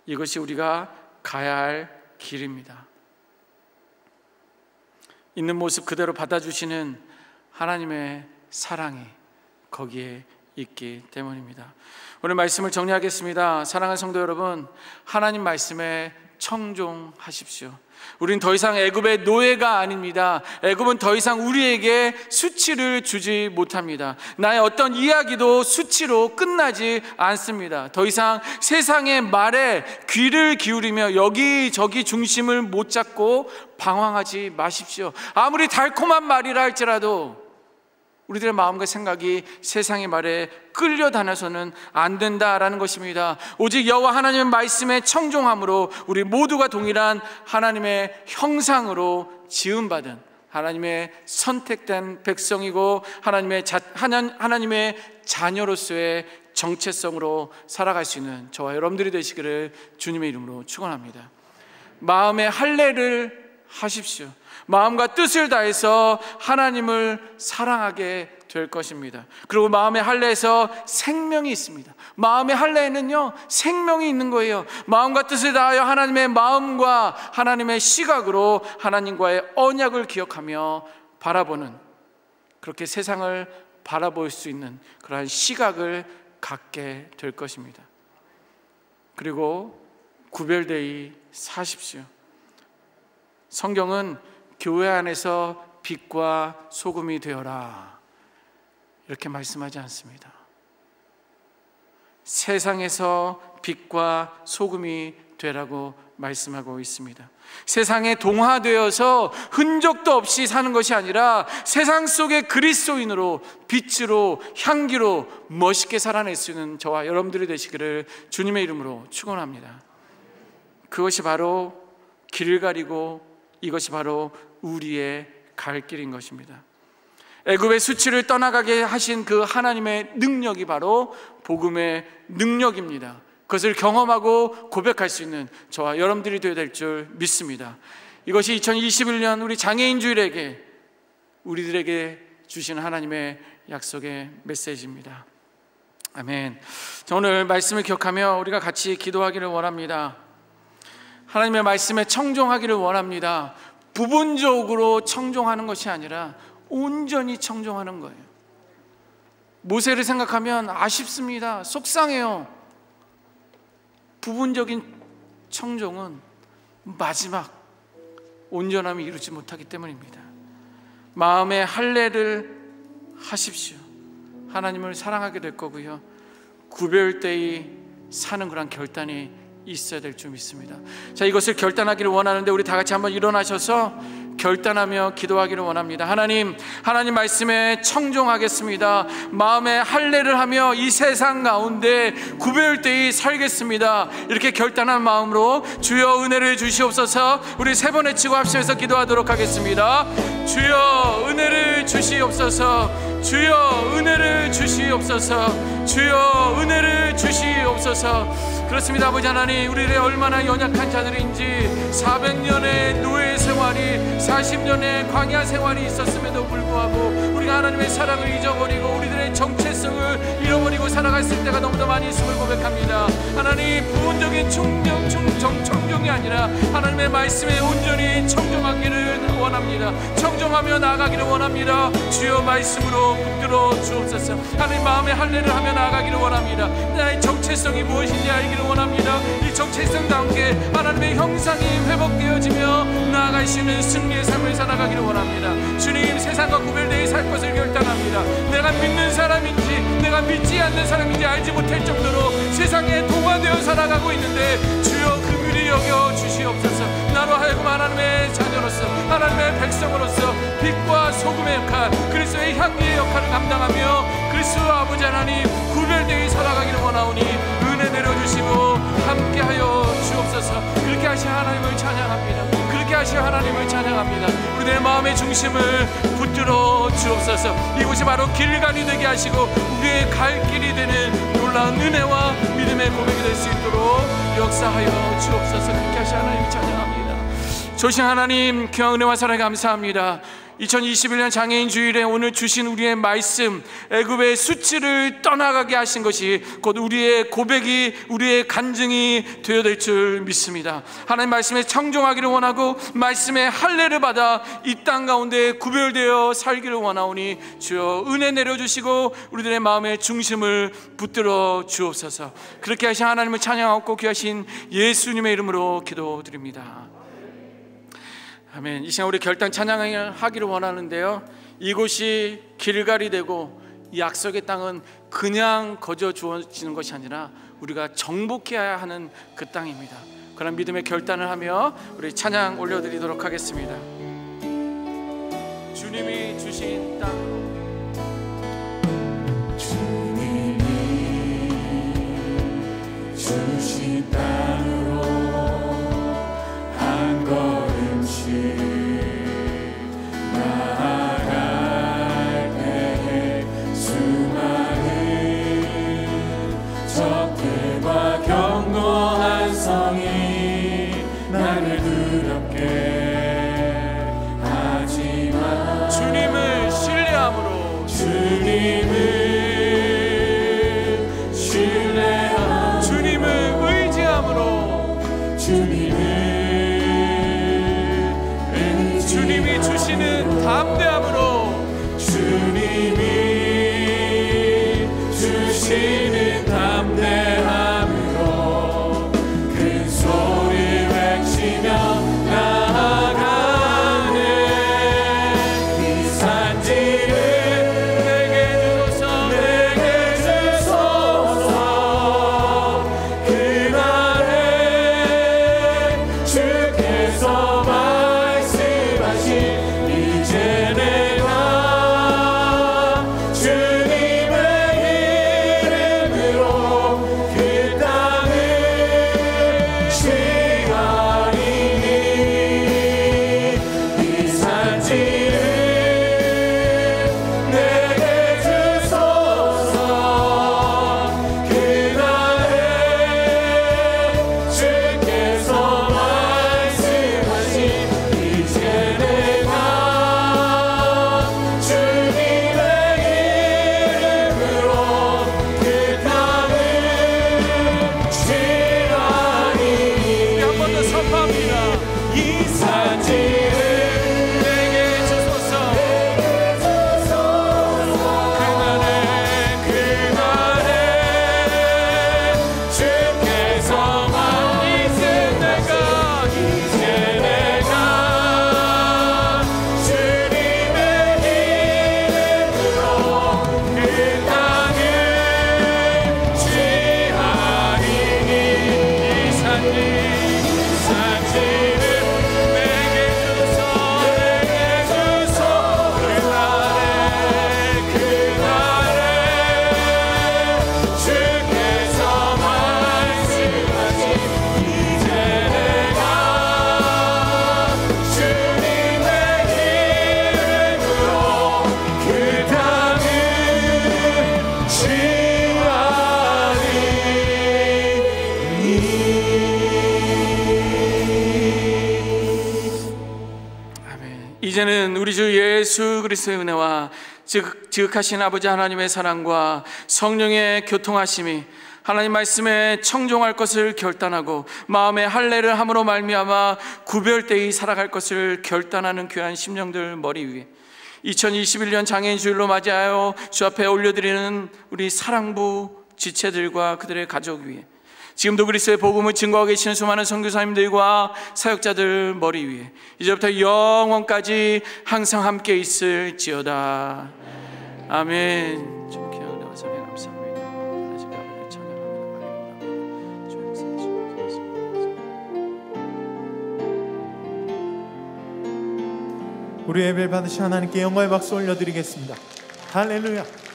이것이 우리가 가야 할 길입니다. 있는 모습 그대로 받아주시는 하나님의 사랑이 거기에 있기 때문입니다. 오늘 말씀을 정리하겠습니다. 사랑하는 성도 여러분, 하나님 말씀에 청종하십시오. 우린 더 이상 애굽의 노예가 아닙니다. 애굽은 더 이상 우리에게 수치를 주지 못합니다. 나의 어떤 이야기도 수치로 끝나지 않습니다. 더 이상 세상의 말에 귀를 기울이며 여기저기 중심을 못 잡고 방황하지 마십시오. 아무리 달콤한 말이라 할지라도 우리들의 마음과 생각이 세상의 말에 끌려다녀서는 안 된다라는 것입니다. 오직 여호와 하나님의 말씀에 청종함으로 우리 모두가 동일한 하나님의 형상으로 지음받은 하나님의 선택된 백성이고 하나님의 자녀로서의 정체성으로 살아갈 수 있는 저와 여러분들이 되시기를 주님의 이름으로 축원합니다. 마음의 할례를 하십시오. 마음과 뜻을 다해서 하나님을 사랑하게 될 것입니다. 그리고 마음의 할례에서 생명이 있습니다. 마음의 할례에는요 생명이 있는 거예요. 마음과 뜻을 다하여 하나님의 마음과 하나님의 시각으로 하나님과의 언약을 기억하며 바라보는, 그렇게 세상을 바라볼 수 있는 그러한 시각을 갖게 될 것입니다. 그리고 구별되이 사십시오. 성경은 교회 안에서 빛과 소금이 되어라 이렇게 말씀하지 않습니다. 세상에서 빛과 소금이 되라고 말씀하고 있습니다. 세상에 동화되어서 흔적도 없이 사는 것이 아니라 세상 속에 그리스도인으로 빛으로 향기로 멋있게 살아낼 수 있는 저와 여러분들이 되시기를 주님의 이름으로 축원합니다. 그것이 바로 길을 가리고 이것이 바로 우리의 갈 길인 것입니다. 애굽의 수치를 떠나가게 하신 그 하나님의 능력이 바로 복음의 능력입니다. 그것을 경험하고 고백할 수 있는 저와 여러분들이 되어야 될 줄 믿습니다. 이것이 2021년 우리 장애인 주일에게 우리들에게 주신 하나님의 약속의 메시지입니다. 아멘. 자, 오늘 말씀을 기억하며 우리가 같이 기도하기를 원합니다. 하나님의 말씀에 청종하기를 원합니다. 부분적으로 청종하는 것이 아니라 온전히 청종하는 거예요. 모세를 생각하면 아쉽습니다. 속상해요. 부분적인 청종은 마지막 온전함이 이루지 못하기 때문입니다. 마음의 할례를 하십시오. 하나님을 사랑하게 될 거고요, 구별되이 사는 그런 결단이 있어야 될 줄 믿습니다. 자, 이것을 결단하기를 원하는데 우리 다 같이 한번 일어나셔서 결단하며 기도하기를 원합니다. 하나님 말씀에 청종하겠습니다. 마음의 할례를 하며 이 세상 가운데 구별되이 살겠습니다. 이렇게 결단한 마음으로 주여 은혜를 주시옵소서. 우리 세 번 외치고 합심해서 기도하도록 하겠습니다. 주여 은혜를 주시옵소서. 주여 은혜를 주시옵소서. 주여 은혜를 주시옵소서. 그렇습니다. 아버지 하나님, 우리들의 얼마나 연약한 자들인지 400년의 노예 생활이 40년의 광야 생활이 있었음에도 불구하고 우리가 하나님의 사랑을 잊어버리고 우리들의 정체성을 잃어버리고 살아갔을 때가 너무나 많이 있음을 고백합니다. 하나님, 부분적인 청종이 아니라 하나님의 말씀에 온전히 청종하기를 원합니다. 청종하며 나아가기를 원합니다. 주여 말씀으로 붙들어 주옵소서. 하나님, 마음의 할례를 하며 나아가기를 원합니다. 나의 정체성이 무엇인지 알기를 원합니다. 이 정체성답게 하나님의 형상이 회복되어지며 나아갈 수 있는 승리의 삶을 살아가기를 원합니다. 주님, 세상과 구별되어 살 것을 결단합니다. 내가 믿는 사람인지 내가 믿지 않는 사람인지 알지 못할 정도로 세상에 동화되어 살아가고 있는데 주여 긍휼히 여겨 주시옵소서. 나로 하여금 하나님의 자녀로서 하나님의 백성으로서 빛과 소금의 역할, 그리스도의 향기의 역할을 감당하며 그리스도 아버지 하나님 구별되어 살아가기를 원하오니 은혜 내려주시고 함께하여 주옵소서. 그렇게 하신 하나님을 찬양합니다. 그렇게 하신 하나님을 찬양합니다. 우리의 마음의 중심을 붙들어 주옵소서. 이곳이 바로 길간이 되게 하시고 우리의 갈 길이 되는 놀라운 은혜와 믿음의 고백이 될 수 있도록 역사하여 주옵소서. 그렇게 하신 하나님을 찬양합니다. 조신 하나님, 귀한 은혜와 사랑에 감사합니다. 2021년 장애인 주일에 오늘 주신 우리의 말씀, 애굽의 수치를 떠나가게 하신 것이 곧 우리의 고백이, 우리의 간증이 되어야 될 줄 믿습니다. 하나님 말씀에 청종하기를 원하고 말씀의 할례를 받아 이 땅 가운데 구별되어 살기를 원하오니 주여 은혜 내려주시고 우리들의 마음의 중심을 붙들어 주옵소서. 그렇게 하신 하나님을 찬양하고 귀하신 예수님의 이름으로 기도드립니다. 아멘. 이 시간 우리 결단 찬양을 하기를 원하는데요, 이곳이 길갈이 되고 이 약속의 땅은 그냥 거저 주어지는 것이 아니라 우리가 정복해야 하는 그 땅입니다. 그런 믿음의 결단을 하며 우리 찬양 올려드리도록 하겠습니다. 주님이 주신 땅, 주님이 주신 땅으로 한 걸음씩 나아갈 때에 수많은 적들과 견고한 성이 나를 두렵게 하지만 주님을 신뢰함으로 주님을 의지함으로 주님이 주시는 담대함으로 주님이 주시는 담대함으로 이 사실을 내게 주소서. 그날에 주께서만 있을 내가 이제 내가 주님의 이름으로 그 땅을 취하리니 이 산지를 내게 주소 그날에 주께서 말씀하신 이제 내가 주님의 이름으로 그 땅을 아멘. 이제는 우리 주 예수 그리스도의 은혜와 지극하신 아버지 하나님의 사랑과 성령의 교통하심이 하나님 말씀에 청종할 것을 결단하고 마음의 할례를 함으로 말미암아 구별되이 살아갈 것을 결단하는 귀한 심령들 머리 위에 2021년 장애인 주일로 맞이하여 주 앞에 올려드리는 우리 사랑부 지체들과 그들의 가족 위에 지금도 그리스도의 복음을 증거하고 계시는 수많은 선교사님들과 사역자들 머리 위에 이제부터 영원까지 항상 함께 있을지어다. 아멘. 주께 은혜와 사랑에 감사합니다. 아직 아버지를 찬양합니다. 주 역사에 우리 예배를 받으신 하나님께 영광의 박수 올려드리겠습니다. 할렐루야.